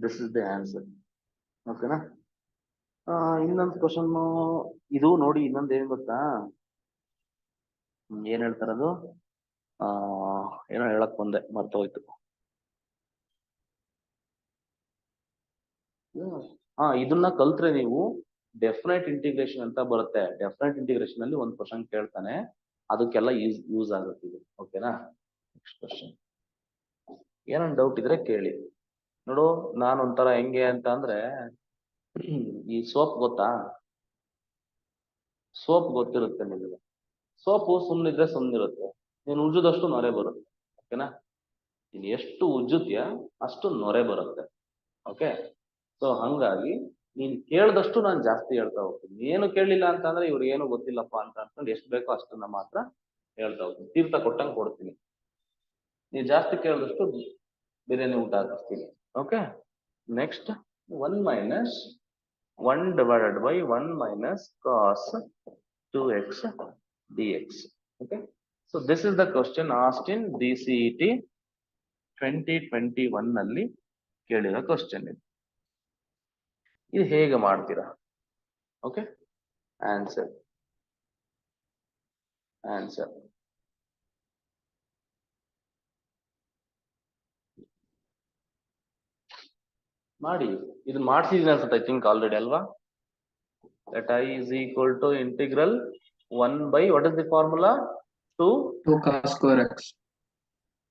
This is the answer. ಓಕೆನಾ? ಇನ್ನೊಂದು question ಇದು ನೋಡಿ, ಇನ್ನೊಂದು ಏನ್ ಗೊತ್ತಾ, ಏನ್ ಹೇಳ್ತಾರದು, ಏನೋ ಹೇಳಕ್ ಬಂದೆ ಮರ್ತೋಯ್ತು. ಇದನ್ನ ಕಲ್ತ್ರೆ ನೀವು ಡೆಫಿನೆಟ್ ಇಂಟಿಗ್ರೇಷನ್ ಅಂತ ಬರುತ್ತೆ. ಡೆಫಿನೆಟ್ ಇಂಟಿಗ್ರೇಷನ್ ಅಲ್ಲಿ ಒಂದು ಕ್ವಶನ್ ಕೇಳ್ತಾನೆ, ಅದಕ್ಕೆಲ್ಲ ಯೂಸ್ ಆಗುತ್ತೆ ಇದು. ಓಕೆನಾ? Next question. ಏನೊಂದು ಡೌಟ್ ಇದ್ರೆ ಕೇಳಿ. ನೋಡು, ನಾನು ಒಂಥರ ಹೆಂಗೆ ಅಂತ ಅಂದ್ರೆ, ಈ ಸೋಪ್ ಗೊತ್ತಾ, ಸೋಪ್ ಗೊತ್ತಿರುತ್ತೆ ನಿಮಗೆ. ಸೋಪು ಸುಮ್ಮನಿದ್ರೆ ಸುಮ್ಮನಿರುತ್ತೆ, ನೀನು ಉಜ್ಜದಷ್ಟು ನೊರೆ ಬರುತ್ತೆ. ಓಕೆನಾ? ನೀನು ಎಷ್ಟು ಉಜ್ಜುತ್ತೀಯ ಅಷ್ಟು ನೊರೆ ಬರುತ್ತೆ. ಓಕೆ, ಸೊ ಹಂಗಾಗಿ ನೀನ್ ಕೇಳ್ದಷ್ಟು ನಾನು ಜಾಸ್ತಿ ಹೇಳ್ತಾ ಹೋಗ್ತೀನಿ. ಏನು ಕೇಳಲಿಲ್ಲ ಅಂತಂದ್ರೆ ಇವ್ರು ಏನು ಗೊತ್ತಿಲ್ಲಪ್ಪ ಅಂತ ಅನ್ಕೊಂಡು ಎಷ್ಟು ಬೇಕೋ ಅಷ್ಟನ್ನ ಮಾತ್ರ ಹೇಳ್ತಾ ಹೋಗ್ತೀನಿ, ತೀರ್ಥ ಕೊಟ್ಟಂಗೆ ಕೊಡ್ತೀನಿ. ನೀವು ಜಾಸ್ತಿ ಕೇಳಿದಷ್ಟು ಬಿರಿಯಾನಿ ಊಟ ಹಾಕಿಸ್ತೀನಿ. Okay, next 1 minus 1 divided by 1 minus cos 2x dx. Okay, so this is the question asked in DCET 2021 ನಲ್ಲಿ ಕೇಳಿರೋ ಕ್ವಶನ್ ಇದು ಹೇಗೆ ಮಾಡ್ತೀರಾ? ಓಕೆ, ಆನ್ಸರ್ ಮಾಡಿ. ಇದು ಮಾಡ್ಸಿದೀನಿ ಅನ್ಸುತ್ತೆ, ಐ ಥಿಂಕ್ ಆಲ್ರೆಡಿ ಅಲ್ವಾ. that I is equal to integral 1 by what is the formula, 2 cos square x.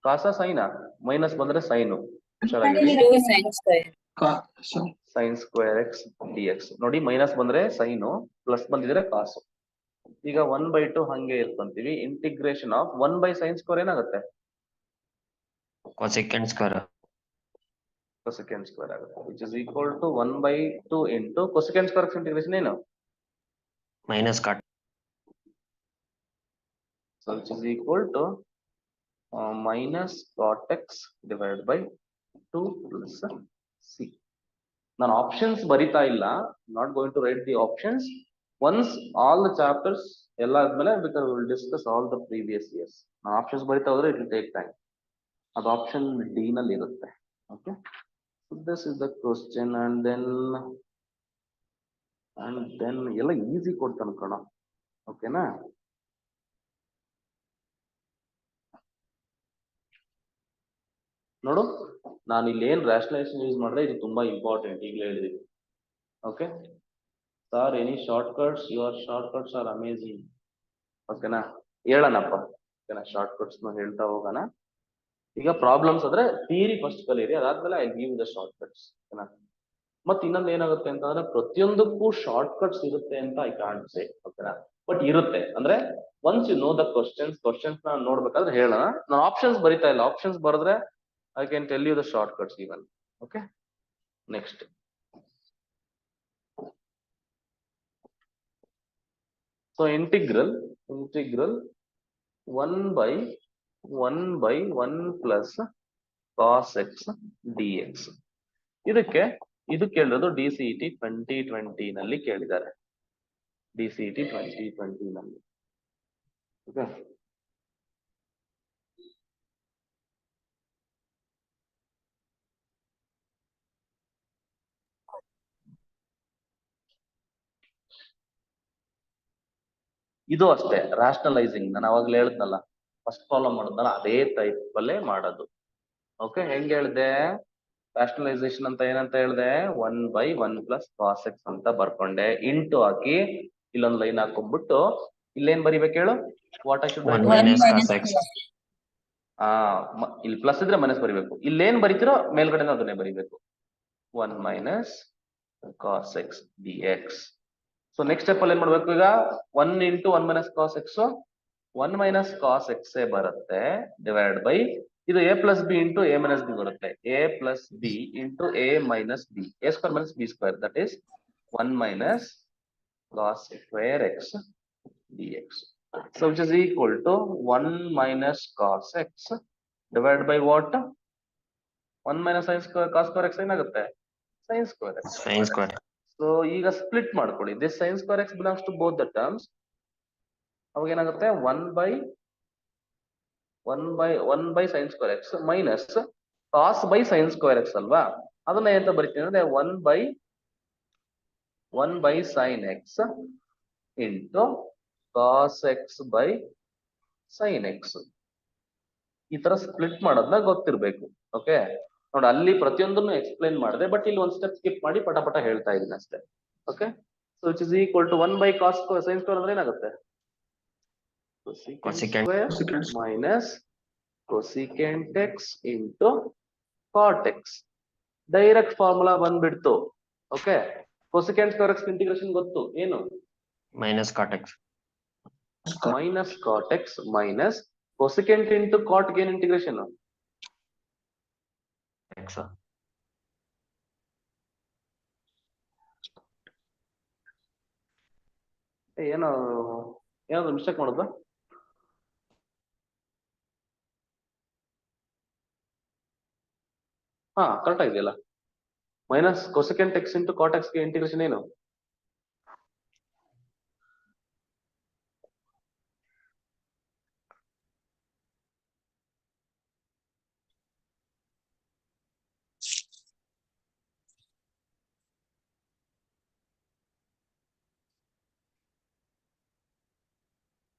ಕಾಸ ಸೈನಾ, ಮೈನಸ್ ಬಂದ್ರೆ sine, sine square x d x. ನೋಡಿ, ಮೈನಸ್ ಬಂದ್ರೆ ಸೈನು, ಪ್ಲಸ್ ಬಂದಿದ್ರೆ ಕಾಸು. ಈಗ 1/2 ಹಂಗೆ ಇರ್ಕೊಂತೀವಿ. Integration of 1 by sin square ಏನಾಗುತ್ತೆ, cosecant square. cosecant ಸ್ಕ್ವೇರ್ ಆಗುತ್ತೆ, which is equal to 1/2 into cosecant square integration ಏನು, minus cut. So which is equal to minus cot x divided by 2 plus c. ನಾನು options ಬರಿತಾ ಇಲ್ಲ, not going to write the options. Once all the chapters ಎಲ್ಲ ಆದ್ಮೇಲೆ ಬೇಕಾದ್ರೆ will discuss all the previous years. ನಾನು options ಬರಿತಾ ಹೋದ್ರೆ it will take time. ಅದು ಆಪ್ಷನ್ ಡಿ ನಲ್ಲಿ ಇರುತ್ತೆ. Okay, this is the question and then ಎಲ್ಲ ಈಸಿ ಕೊಡ್ತಾನೆ ಕಣ. ಓಕೆನಾ? ನೋಡು, ನಾನು ಇಲ್ಲಿ ಏನ್ ರ್ಯಾಷನಲೈಸೇಷನ್ ಯೂಸ್ ಮಾಡಿದ್ರೆ ಇದು ತುಂಬಾ ಇಂಪಾರ್ಟೆಂಟ್, ಈಗಲೇ ಹೇಳಿದೀನಿ. Okay sir, any shortcuts? Your shortcuts are amazing. ಓಕೆನಾ, ಹೇಳೋಣಪ್ಪ. ಓಕೆನಾ, ಶಾರ್ಟ್ ಕಟ್ಸ್ ಹೇಳ್ತಾ ಹೋಗೋಣ. ಈಗ ಪ್ರಾಬ್ಲಮ್ಸ್ ಅಂದ್ರೆ ಥಿಯರಿ ಫಸ್ಟ್ ಕಲೀರಿ, ಅದಾದ್ಮೇಲೆ I give the short cuts. ಓಕೆನಾ? ಮತ್ತೆ ಇನ್ನೊಂದು ಏನಾಗುತ್ತೆ ಅಂತಂದ್ರೆ ಪ್ರತಿಯೊಂದಕ್ಕೂ ಶಾರ್ಟ್ ಕಟ್ಸ್ ಇರುತ್ತೆ ಅಂತ ಐ ಕಾಂಟ್ ಸೇ. ಓಕೆನಾ, ಬಟ್ ಇರುತ್ತೆ. ಅಂದ್ರೆ once you know the questions ನ ನೋಡ್ಬೇಕಾದ್ರೆ ಹೇಳೋಣ. ನಾನು ಆಪ್ಷನ್ಸ್ ಬರಿತಾ ಇಲ್ಲ, ಆಪ್ಷನ್ಸ್ ಬರೆದ್ರೆ I can tell you the shortcuts even. Okay, next so integral 1/1 plus cos x d x. ಇದು ಕೇಳಿರೋದು DCET 2020 ನಲ್ಲಿ ಕೇಳಿದ್ದಾರೆ. DCET 2020 ನಲ್ಲಿ. ಓಕೆ, ಇದು ಅಷ್ಟೇ ರಾಷನಲೈಸಿಂಗ್. ನಾನು ಅವಾಗ್ಲೇ ಹೇಳಿದ್ನಲ್ಲ, ಫಸ್ಟ್ ಪ್ರಾಬ್ಲಮ್ ಮಾಡಿದ್ನಲ್ಲ ಅದೇ ಟೈಪ್ ಅಲ್ಲೇ ಮಾಡೋದು. ಓಕೆ, ಹೆಂಗ್ ಹೇಳ್ದೆ? ರಾಷನಲೈಸೇಷನ್ ಅಂತ ಏನಂತ ಹೇಳ್ದೆ? 1/1 ಪ್ಲಸ್ ಕಾಸ್ ಎಕ್ಸ್ ಅಂತ ಬರ್ಕೊಂಡೆ, ಇಂಟು ಹಾಕಿ ಇಲ್ಲೊಂದು ಲೈನ್ ಹಾಕೊಂಡ್ಬಿಟ್ಟು ಇಲ್ಲೇನ್ ಬರಿಬೇಕು ಹೇಳು? What I should 1 minus cos x. ಇಲ್ಲಿ ಪ್ಲಸ್ ಇದ್ರೆ ಮೈನಸ್ ಬರಿಬೇಕು. ಇಲ್ಲೇನ್ ಬರಿತೀರೋ ಮೇಲ್ಗಡೆ ಅದನ್ನೇ ಬರಿಬೇಕು. 1 minus cos x d x. So next step ಅಲ್ಲಿ ಏನ್ ಮಾಡ್ಬೇಕು? ಈಗ 1 into 1 minus cos x 1 minus cos x ಬರುತ್ತೆ, ಡಿವೈಡ್ ಬೈ ಇದು a plus b into a minus b ಬರುತ್ತೆ. a plus b into a minus b, a square minus b square, that is 1 minus cos square x d x. So which is equal to 1 minus cos x divided by what? 1 minus sin square cos square x ಏನಾಗುತ್ತೆ? sin square x. Sin square. So ಈಗ split ಮಾಡ್ಕೊಳ್ಳಿ. This sin square x belongs to both the terms. ಅವಾಗ ಏನಾಗುತ್ತೆ? 1 by sin square x minus cos by sin square x ಅಲ್ವಾ? ಅದನ್ನ ಎಂತ ಬರೀತೀನಿ ಅಂದ್ರೆ 1 by sin x into cos x by sin x. ಈ ತರ ಸ್ಪ್ಲಿಟ್ ಮಾಡೋದನ್ನ ಗೊತ್ತಿರ್ಬೇಕು. ಓಕೆ, ನೋಡಿ ಅಲ್ಲಿ ಪ್ರತಿಯೊಂದನ್ನು ಎಕ್ಸ್ಪ್ಲೈನ್ ಮಾಡಿದೆ, ಬಟ್ ಇಲ್ಲಿ ಒಂದ್ ಸ್ಟೆಪ್ ಸ್ಕಿಪ್ ಮಾಡಿ ಪಟ ಹೇಳ್ತಾ ಇದೀನಿ ಅಷ್ಟೇ. Okay, so which is equal to 1 by cos sin square ಅಂದ್ರೆ ಏನಾಗುತ್ತೆ? Cosecant. Square minus cosecant x into cot x. Direct formula ಬಂದ್ಬಿಡ್ತು. Okay, cosecant square x integration ಗೊತ್ತು ಏನು? Minus cot x. Minus cot x minus cosecant into cot gain integration X. ಏನಾದ್ರು mistake ಮಾಡೋದು? ಹಾ, correct ಆಗಿದೆಯಲ್ಲ. Minus cosecant x into cot x ಗೆ integration ಏನು?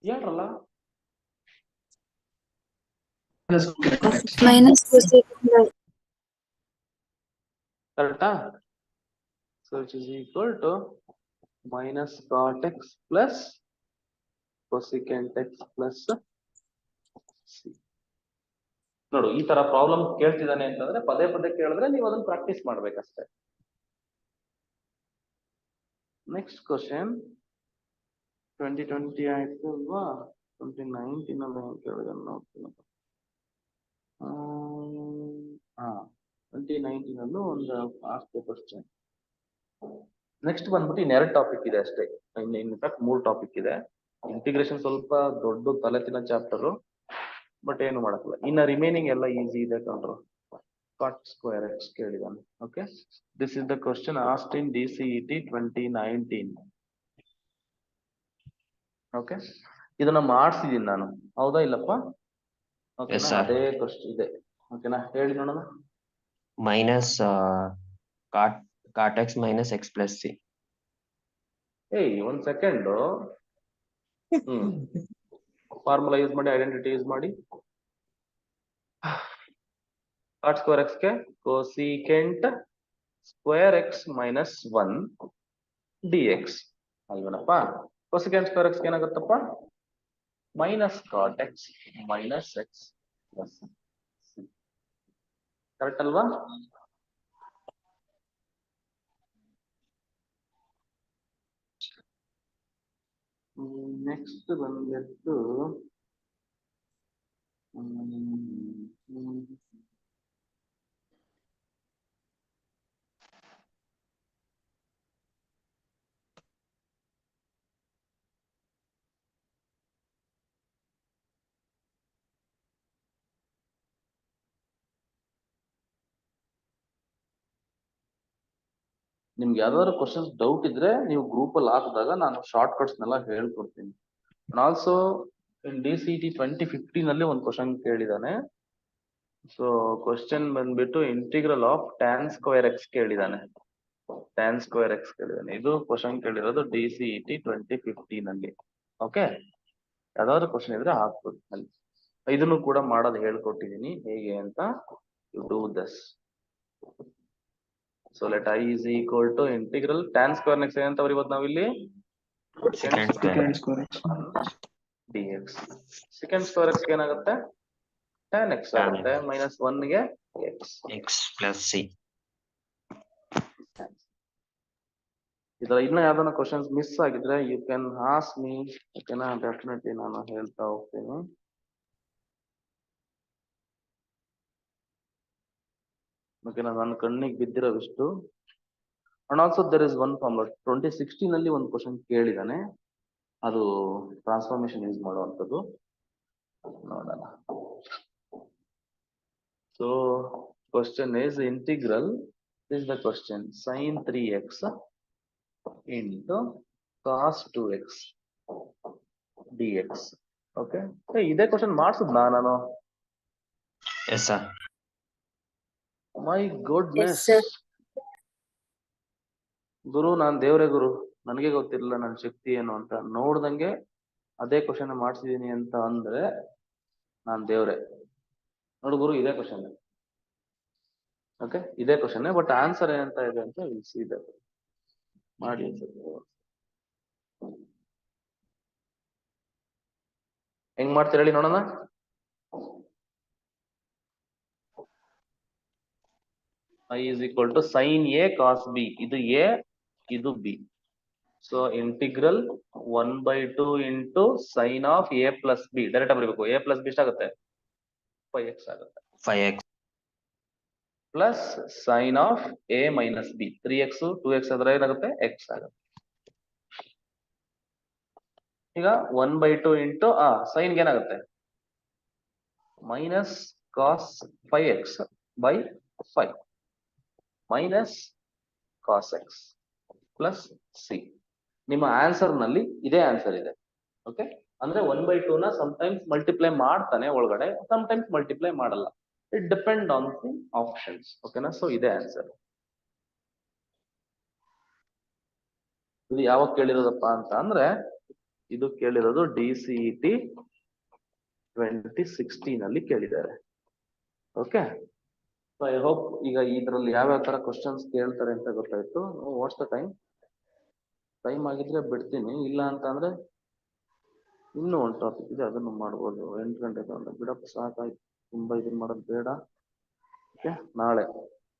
ಹೇಳ್ರಲ್ಲ. minus cosecant. ಕರೆಕ್ಟಾ? So it is equal to minus cot x plus cosecant x plus c. ನೋಡು, ಈ ತರ ಪ್ರಾಬ್ಲಮ್ ಕೇಳ್ತಿದ್ದಾನೆ ಅಂತಂದ್ರೆ ಪದೇ ಕೇಳಿದ್ರೆ ನೀವು ಅದನ್ನ ಪ್ರಾಕ್ಟೀಸ್ ಮಾಡ್ಬೇಕಷ್ಟೇ. ನೆಕ್ಸ್ಟ್ ಕ್ವಶನ್ 2020 ಆಯ್ತು ಅಲ್ವಾ? 2019 ಅಲ್ಲಿ ಕೇಳಿದ ನೋಡ್ತೀನಿ. 2019 ಅಲ್ಲೂ ಒಂದು ಆಸ್ತಿ ಕ್ವಶನ್. ನೆಕ್ಸ್ಟ್ ಬಂದ್ಬಿಟ್ಟು ಇನ್ನೆರಡು ಟಾಪಿಕ್ ಇದೆ ಅಷ್ಟೇ. ಇನ್ಫ್ಯಾಕ್ಟ್ 3 ಟಾಪಿಕ್ ಇದೆ. ಇಂಟಿಗ್ರೇಷನ್ ಸ್ವಲ್ಪ ದೊಡ್ಡ ತಲೆ ತಿನ್ನೋ ಚಾಪ್ಟರ್, ಬಟ್ ಏನು ಮಾಡಕ್ಕಿಲ್ಲ. ಇನ್ನ ರಿಮೈನಿಂಗ್ ಎಲ್ಲ ಈಸಿ ಇದೆ ಕಂಡ್ರು. cot square x ಕೇಳಿದಾನೆ. Okay, this is the question asked in DCET 2019. Okay, ಇದನ್ನ ಮಾಡಿಸಿದೀನಿ ನಾನು, ಹೌದಾ ಇಲ್ಲಪ್ಪ? ಓಕೆನಾ, sir. ಅದೇ ಕ್ವಶನ್ ಇದೆ. ಓಕೆನಾ, ಹೇಳಿ ನೋಡೋಣ. Minus cot x minus x plus c. ಏಯ್ ಒಂದ್ ಸೆಕೆಂಡ್, ಫಾರ್ಮುಲಾ ಯೂಸ್ ಮಾಡಿ, ಐಡೆಂಟಿಟಿ ಯೂಸ್ ಮಾಡಿ. ಕಾಟ್ ಸ್ಕ್ವೇರ್ ಎಕ್ಸ್ ಗೆ cosecant square x minus 1 d x ಅಲ್ವೇನಪ್ಪ? ಕೋಸಿಕೆಂಟ್ ಸ್ಕ್ವೇರ್ ಎಕ್ಸ್ ಏನಾಗುತ್ತಪ್ಪ? Minus cot x minus x plus c. Correct ಅಲ್ವಾ? Next ಬಂದ್ಬಿಟ್ಟು ನಿಮ್ಗೆ ಯಾವ್ದಾದ್ರು ಕ್ವಶನ್ಸ್ ಡೌಟ್ ಇದ್ರೆ ನೀವು ಗ್ರೂಪ್ ಅಲ್ಲಿ ಹಾಕಿದಾಗ ನಾನು ಶಾರ್ಟ್ ಕಟ್ಸ್ ನೆಲ್ಲ ಹೇಳ್ಕೊಡ್ತೀನಿ. ಆಲ್ಸೋ ಇನ್ DCT 2015 ಅಲ್ಲಿ ಒಂದು ಕ್ವಶನ್ ಕೇಳಿದಾನೆ. ಸೊ ಕ್ವಶನ್ ಬಂದ್ಬಿಟ್ಟು integral of tan square x ಕೇಳಿದಾನೆ. ಟ್ಯಾನ್ ಸ್ಕ್ವೇರ್ ಎಕ್ಸ್ ಕೇಳಿದಾನೆ. ಇದು ಕ್ವಶನ್ ಕೇಳಿರೋದು DCT 2015 ಅಲ್ಲಿ. ಓಕೆ, ಯಾವ್ದಾದ್ರು ಕ್ವಶನ್ ಇದ್ರೆ ಹಾಕ್ಬೋದು ಅಲ್ಲಿ. ಇದನ್ನು ಕೂಡ ಮಾಡೋದು ಹೇಳ್ಕೊಟ್ಟಿದೀನಿ ಹೇಗೆ ಅಂತ. You do this. So let I is equal to integral tan square next ಏನಂತ ಬರೀಬೋದು ನಾವಿಲ್ಲಿ? Secant square dx. secant square x ಏನಾಗುತ್ತೆ? tan x ಆಗುತ್ತೆ, ಮೈನಸ್ 1 ಗೆ x plus c. ಇದರ ಇನ್ನ ಯಾವ್ದಾನ ಕ್ವಶನ್ಸ್ ಮಿಸ್ ಆಗಿದ್ರೆ ಯು ಕ್ಯಾನ್ ಆಸ್ಕ್ ಮೀ. ಓಕೆನಾ, ಡೆಫಿನೆಟ್ಲಿ ನಾನು ಹೇಳ್ತಾ ಹೋಗ್ತೀನಿ. ಓಕೆನಾ, ನನ್ನ ಕಣ್ಣಿಗೆ ಬಿದ್ದಿರೋವಿಷ್ಟು. And also there is one formula 2016 ಅಲ್ಲಿ ಒಂದು ಕ್ವಶನ್ ಕೇಳಿದಾನೆ, ಅದು ಟ್ರಾನ್ಸ್ಫಾರ್ಮೇಶನ್ ಯೂಸ್ ಮಾಡುವಂಥದ್ದು. ನೋಡೋಣ. So question is integral, is the question sin 3x into cos 2x dx. Okay, ಇದೇ ಕ್ವಶನ್ ಮಾಡಿಸಿದ್ನಾ ನಾನು? Yes sir. My goodness. Yes, sir. ಗುರು, ನಾನ್ ದೇವ್ರೆ ಗುರು, ನನಗೆ ಗೊತ್ತಿರಲಿಲ್ಲ ನನ್ನ ಶಕ್ತಿ ಏನು ಅಂತ. ನೋಡ್ದಂಗೆ ಅದೇ ಕ್ವಶನ್ ಮಾಡ್ಸಿದೀನಿ ಅಂತ ಅಂದ್ರೆ ನಾನ್ ದೇವ್ರೆ. ನೋಡು ಗುರು, ಇದೇ ಕ್ವಶನ್. ಓಕೆ, ಇದೇ ಕ್ವಶನ್, ಬಟ್ ಆನ್ಸರ್ ಏನಂತ ಇದೆ ಅಂತ ಇದೆ ಮಾಡಿ. ಹೆಂಗ್ ಮಾಡ್ತೀರ ಹೇಳಿ ನೋಡೋಣ. I is equal to sin A cos B. ಇದು A, ಇದು B. So integral 1/2 into sine of A plus B. Direct ಬರೀಬೇಕು. A ಪ್ಲಸ್ B ಎಷ್ಟಾಗುತ್ತೆ? 5x ಆಗುತ್ತೆ. 5x plus sine of A minus B. 3x 2x ಆದ್ರೆ ಏನಾಗುತ್ತೆ? x ಆಗುತ್ತೆ. ಈಗ 1/2 into sine ಏನಾಗುತ್ತೆ? Minus cos 5x by 5 minus cos x plus c. ನಿಮ್ಮ answer ನಲ್ಲಿ ಇದೇ ಆನ್ಸರ್ ಇದೆ. ಓಕೆ, ಅಂದ್ರೆ 1/2 ನ ಸಮ್ಟೈಮ್ಸ್ ಮಲ್ಟಿಪ್ಲೈ ಮಾಡ್ತಾನೆ ಒಳಗಡೆ, ಸಮ್ಟೈಮ್ಸ್ ಮಲ್ಟಿಪ್ಲೈ ಮಾಡಲ್ಲ. It depend on the options. ಓಕೆನಾ, ಸೊ ಇದೇ ಆನ್ಸರ್. ಇದು ಯಾವಾಗ ಕೇಳಿರೋದಪ್ಪ ಅಂತ ಅಂದ್ರೆ, ಇದು ಕೇಳಿರೋದು DCT 2016 ಅಲ್ಲಿ ಕೇಳಿದ್ದಾರೆ. ಓಕೆ, ಸೊ ಐ ಹೋಪ್ ಈಗ ಇದ್ರಲ್ಲಿ ಯಾವ್ಯಾವ ತರ ಕ್ವಶನ್ಸ್ ಕೇಳ್ತಾರೆ ಅಂತ ಗೊತ್ತಾಯ್ತು. ವಾಟ್ಸ್ ದ ಟೈಮ್ ಆಗಿದ್ರೆ ಬಿಡ್ತೀನಿ, ಇಲ್ಲ ಅಂತ ಅಂದ್ರೆ ಇನ್ನೂ ಒಂದು ಟಾಪಿಕ್ ಇದೆ, ಅದನ್ನು ಮಾಡ್ಬೋದು. 8 ಗಂಟೆಗೆ ಅಂದ್ರೆ ಬಿಡಪ್ಪ, ಸಾಕಾಯ್ತು, ತುಂಬಾ ಇದನ್ನ ಮಾಡೋದು ಬೇಡ. ಓಕೆ, ನಾಳೆ.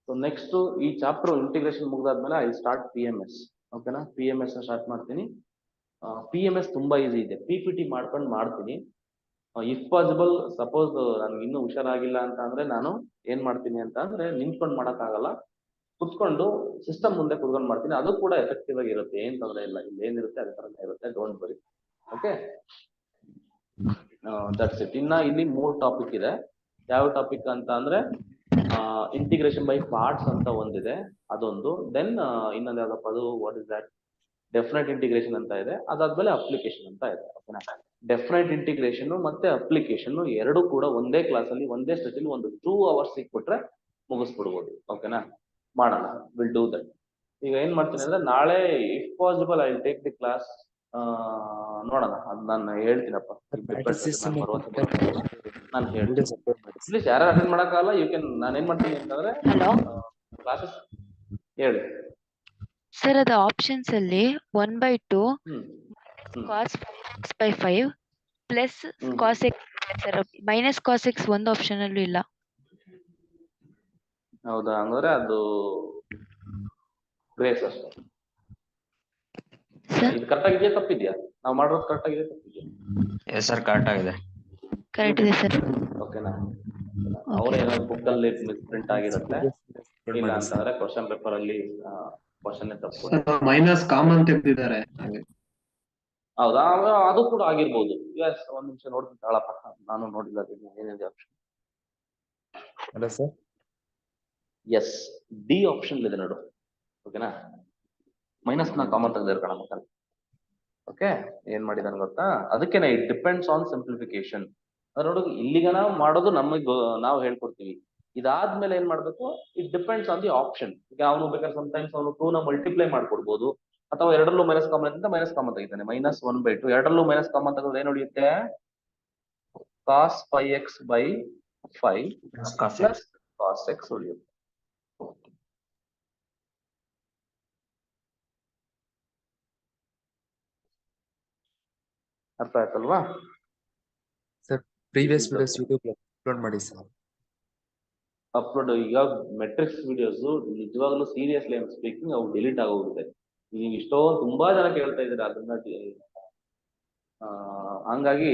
ಸೊ ನೆಕ್ಸ್ಟ್ ಈ ಚಾಪ್ಟರ್ ಇಂಟಿಗ್ರೇಷನ್ ಮುಗ್ದಾದ್ಮೇಲೆ ಐ ಸ್ಟಾರ್ಟ್ PMS. ಓಕೆನಾ, PMS ಸ್ಟಾರ್ಟ್ ಮಾಡ್ತೀನಿ. PMS ತುಂಬಾ ಈಸಿ ಇದೆ, PPT ಮಾಡ್ಕೊಂಡು ಮಾಡ್ತೀನಿ. ಇಫ್ ಪಾಸಿಬಲ್, ಸಪೋಸ್ ನನ್ಗೆ ಇನ್ನೂ ಹುಷಾರಾಗಿಲ್ಲ ಅಂತ ಅಂದ್ರೆ ನಾನು ಏನ್ ಮಾಡ್ತೀನಿ ಅಂತ ಅಂದ್ರೆ, ನಿಂತ್ಕೊಂಡು ಮಾಡಕ್ ಆಗಲ್ಲ, ಕುತ್ಕೊಂಡು ಸಿಸ್ಟಮ್ ಮುಂದೆ ಕುತ್ಕೊಂಡು ಮಾಡ್ತೀನಿ. ಅದು ಕೂಡ ಎಫೆಕ್ಟಿವ್ ಆಗಿ ಇರುತ್ತೆ, ಏನ್ ತೊಂದರೆ ಇಲ್ಲ. ಇಲ್ಲಿ ಏನಿರುತ್ತೆ ಅದೇ ತರ ಇರುತ್ತೆ, don't worry. Okay, that's it. ಇನ್ನ ಇಲ್ಲಿ 3 ಟಾಪಿಕ್ ಇದೆ. ಯಾವ ಟಾಪಿಕ್ ಅಂತ ಅಂದ್ರೆ, ಇಂಟಿಗ್ರೇಷನ್ ಬೈ ಪಾರ್ಟ್ಸ್ ಅಂತ ಒಂದಿದೆ, ಅದೊಂದು. ದೆನ್ ಇನ್ನೊಂದು ಯಾವ್ದಪ್ಪ ಅದು, what is that, definite integration ಅಂತ ಇದೆ, ಅದಾದ್ಮೇಲೆ ಅಪ್ಲಿಕೇಶನ್ ಅಂತ ಇದೆ. ಓಕೆನಾ? ಡೆಫಿನೆಟ್ ಇಂಟಿಗ್ರೇಷನ್ ಮತ್ತೆ ಅಪ್ಲಿಕೇಶನ್ ಎರಡು ಕೂಡ ಒಂದೇ ಕ್ಲಾಸಲ್ಲಿ ಒಂದೇ ಸ್ಟೇಜಲ್ಲಿ ಒಂದು 2 hours ಸಿಕ್ಬಿಟ್ರೆ ಮುಗಿಸ್ಬಿಡ್ಬೋದು. ಓಕೆನಾ? ಮಾಡೋಣ, ವಿಲ್ ಡೂ ದಟ್. ಈಗ ಏನ್ ಮಾಡ್ತೀನಿ ಅಂದ್ರೆ ನಾಳೆ if possible I take the class. ನೋಡೋಣ, ಅದ್ ನಾನು ಹೇಳ್ತೀನಪ್ಪ. ನಾನು ಹೇಳ್ತೀನಿ. ಪ್ಲೀಸ್ ಯಾರು ಅಟೆಂಡ್ ಮಾಡಕ್ಕಾಗಲ್ಲ, ಯು ಕ್ಯಾನ್. ನಾನು ಏನ್ ಮಾಡ್ತೀನಿ ಅಂತಂದ್ರೆ ಹಲೋ ಕ್ಲಾಸಸ್ ಹೇಳಿ. ಸರ್, ಅದು ಆಪ್ಷನ್ಸ್ ಅಲ್ಲಿ 1/2 ಹ್ಮ್ cos 5x/5 plus cos x sir, minus cos x ಒಂದು ಆಪ್ಷನ್ ಅಲ್ಲೂ ಇಲ್ಲ. ಹೌದಾ? ಹಂಗಾದ್ರೆ ಅದು ಗ್ರೇಸ್ ಅಷ್ಟೇ. ಸರ್ ಇದು ಕರೆಕ್ಟ್ ಆಗಿದೆಯಾ ತಪ್ಪಿದ್ಯಾ? ನಾವು ಮಾಡೋದು ಕರೆಕ್ಟ್ ಆಗಿದೆ ತಪ್ಪಿದ್ಯಾ? ಎಸ್ ಸರ್, ಕರೆಕ್ಟ್ ಆಗಿದೆ. ಕರೆಕ್ಟ್ ಇದೆ ಸರ್. ಓಕೆನಾ? ಅವ್ರೇನೋ ಬುಕ್ ಅಲ್ಲಿ ಮಿಸ್ಪ್ರಿಂಟ್ ಆಗಿರುತ್ತೆ, ಇಲ್ಲ ಅಂತಂದ್ರೆ ಕ್ವಶನ್ ಪೇಪರ್ ಅಲ್ಲಿ ಕ್ವಶನ್ ತಪ್ಪು. ಮೈನಸ್ ಕಾಮನ್ ತೆಗೆದಿದ್ದಾರೆ. ಹೌದಾ? ಅದು ಕೂಡ ಆಗಿರ್ಬೋದು. ಎಸ್, ಒಂದ್ ನಿಮಿಷ ನೋಡ್ತೀನಿ ತಾಳಪ್ಪ, ನಾನು ನೋಡಿಲ್ಲ ಏನಿದೆ ಆಪ್ಷನ್. ಅಲ್ಲ ಸರ್, ಎಸ್, ಡಿ ಆಪ್ಷನ್ ಇದೆ ನೋಡು. ಓಕೆನಾ? ಮೈನಸ್ ನ ಕಾಮನ್ ತೆಗೆದಿರ್ ಕಣ ಮಕ್ಕಳು. ಓಕೆ, ಏನ್ ಮಾಡಿದಾನೆ ಗೊತ್ತಾ? ಅದಕ್ಕೇನೆ ಇಟ್ ಡಿಪೆಂಡ್ಸ್ ಆನ್ ಸಿಂಪ್ಲಿಫಿಕೇಶನ್. ನೋಡು, ಇಲ್ಲಿಗ ನಾವು ಮಾಡೋದು ನಮಗೆ ನಾವು ಹೇಳ್ಕೊಡ್ತೀವಿ. ಇದಾದ್ಮೇಲೆ ಏನ್ ಮಾಡ್ಬೇಕು? It depends on the option. ಈಗ ಅವನು ಬೇಕಾದ್ರೆ ಸಮಟೈಮ್ಸ್ ಅವನು 2 ನ ಮಲ್ಟಿಪ್ಲೈ ಮಾಡ್ಕೊಡ್ಬೋದು, ಅಥವಾ ಎರಡರಲ್ಲೂ ಮೈನಸ್ ಕಾಮನ್ ಅಂತ ಮೈನಸ್ ಕಾಮನ್ ತೆಗಿತಾನೆ. -1/2 ಎರಡರಲ್ಲೂ ಮೈನಸ್ ಕಾಮನ್ ತೆಗೆದ್ರೆ ಏನ್ ಉಳಿಯುತ್ತೆ? cos 5x/5 plus cos x ಉಳಿಯುತ್ತೆ. ಅರ್ಥ ಆಯ್ತಲ್ವಾ? Sir previous videos YouTube upload ಮಾಡಿ ಸರ್. ಅಪ್ಲೋಡ್ ಈಗ ಮೆಟ್ರಿಕ್ಸ್ ವಿಡಿಯೋಸ್ ನಿಜವಾಗ್ಲೂ ಸೀರಿಯಸ್ಲಿ ಐ ಆಮ್ ಸ್ಪೀಕಿಂಗ್, ಅವು ಡಿಲೀಟ್ ಆಗೋಗುತ್ತೆ. ನೀವು ತುಂಬಾ ಜನ ಕೇಳ್ತಾ ಇದ್ದೀರಾ ಅದನ್ನ, ಹಂಗಾಗಿ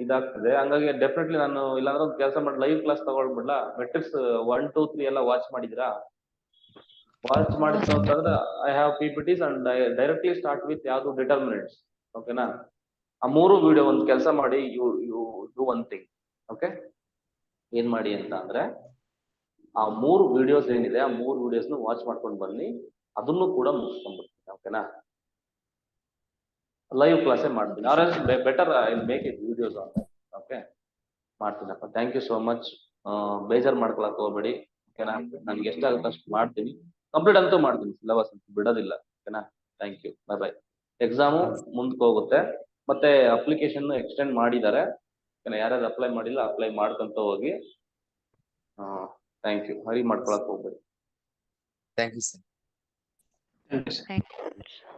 ಇದಾಗ್ತದೆ. ಹಂಗಾಗಿ ಡೆಫಿನೆಟ್ಲಿ ನಾನು ಇಲ್ಲಾಂದ್ರೆ ಕೆಲಸ ಮಾಡಿ ಲೈವ್ ಕ್ಲಾಸ್ ತಗೊಳ್ಬಿಡ್ಲಾ? ಮೆಟ್ರಿಕ್ಸ್ 1, 2, 3 ಎಲ್ಲ ವಾಚ್ ಮಾಡಿದಿರಾ? ವಾಚ್ ಮಾಡಿದ್ರು ಅಂತಂದ್ರೆ I have PPTs and I directly start with ಯಾವ್ದು ಡಿಟರ್ಮಿನೆಂಟ್ಸ್. ಓಕೆನಾ? ಆ 3 ವಿಡಿಯೋ ಒಂದು ಕೆಲಸ ಮಾಡಿ, you do one thing. Okay, ಏನ್ ಮಾಡಿ ಅಂತ ಅಂದ್ರೆ ಆ 3 ವಿಡಿಯೋಸ್ ಏನಿದೆ ಆ 3 ವಿಡಿಯೋಸ್ನು ವಾಚ್ ಮಾಡ್ಕೊಂಡು ಬನ್ನಿ, ಅದನ್ನು ಕೂಡ ಮುಗಿಸ್ಕೊಂಡ್ಬಿಡ್ತೀನಿ. ಓಕೆನಾ? ಲೈವ್ ಕ್ಲಾಸೇ ಮಾಡ್ತೀನಿ, or else better I make it videos ಅಂತ. ಓಕೆ, ಮಾಡ್ತೀನಪ್ಪ. Thank you so much. ಬೇಜಾರು ಮಾಡ್ಕೊಳಕ್ ಹೋಗ್ಬೇಡಿ. ಓಕೆನಾ? ನನ್ಗೆ ಎಷ್ಟಾಗುತ್ತೆ ಅಷ್ಟು ಮಾಡ್ತೀನಿ, ಕಂಪ್ಲೀಟ್ ಅಂತೂ ಮಾಡ್ತೀನಿ, ಸಿಲೆಬಸ್ ಅಂತೂ ಬಿಡೋದಿಲ್ಲ. ಓಕೆನಾ? Thank you, bye bye. Exam ಮುಂದಕ್ಕೆ ಹೋಗುತ್ತೆ, ಮತ್ತೆ ಅಪ್ಲಿಕೇಶನ್ ಎಕ್ಸ್ಟೆಂಡ್ ಮಾಡಿದ್ದಾರೆ. ಯಾರ್ಯಾರು ಅಪ್ಲೈ ಮಾಡಿಲ್ಲ ಅಪ್ಲೈ ಮಾಡ್ಕೊಂತ ಹೋಗಿ. Thank you. ಹರಿ ಮಾಡ್ಕೊಳಕ್ ಹೋಗ್ಬೇಡಿ. Thank you sir. Thank you.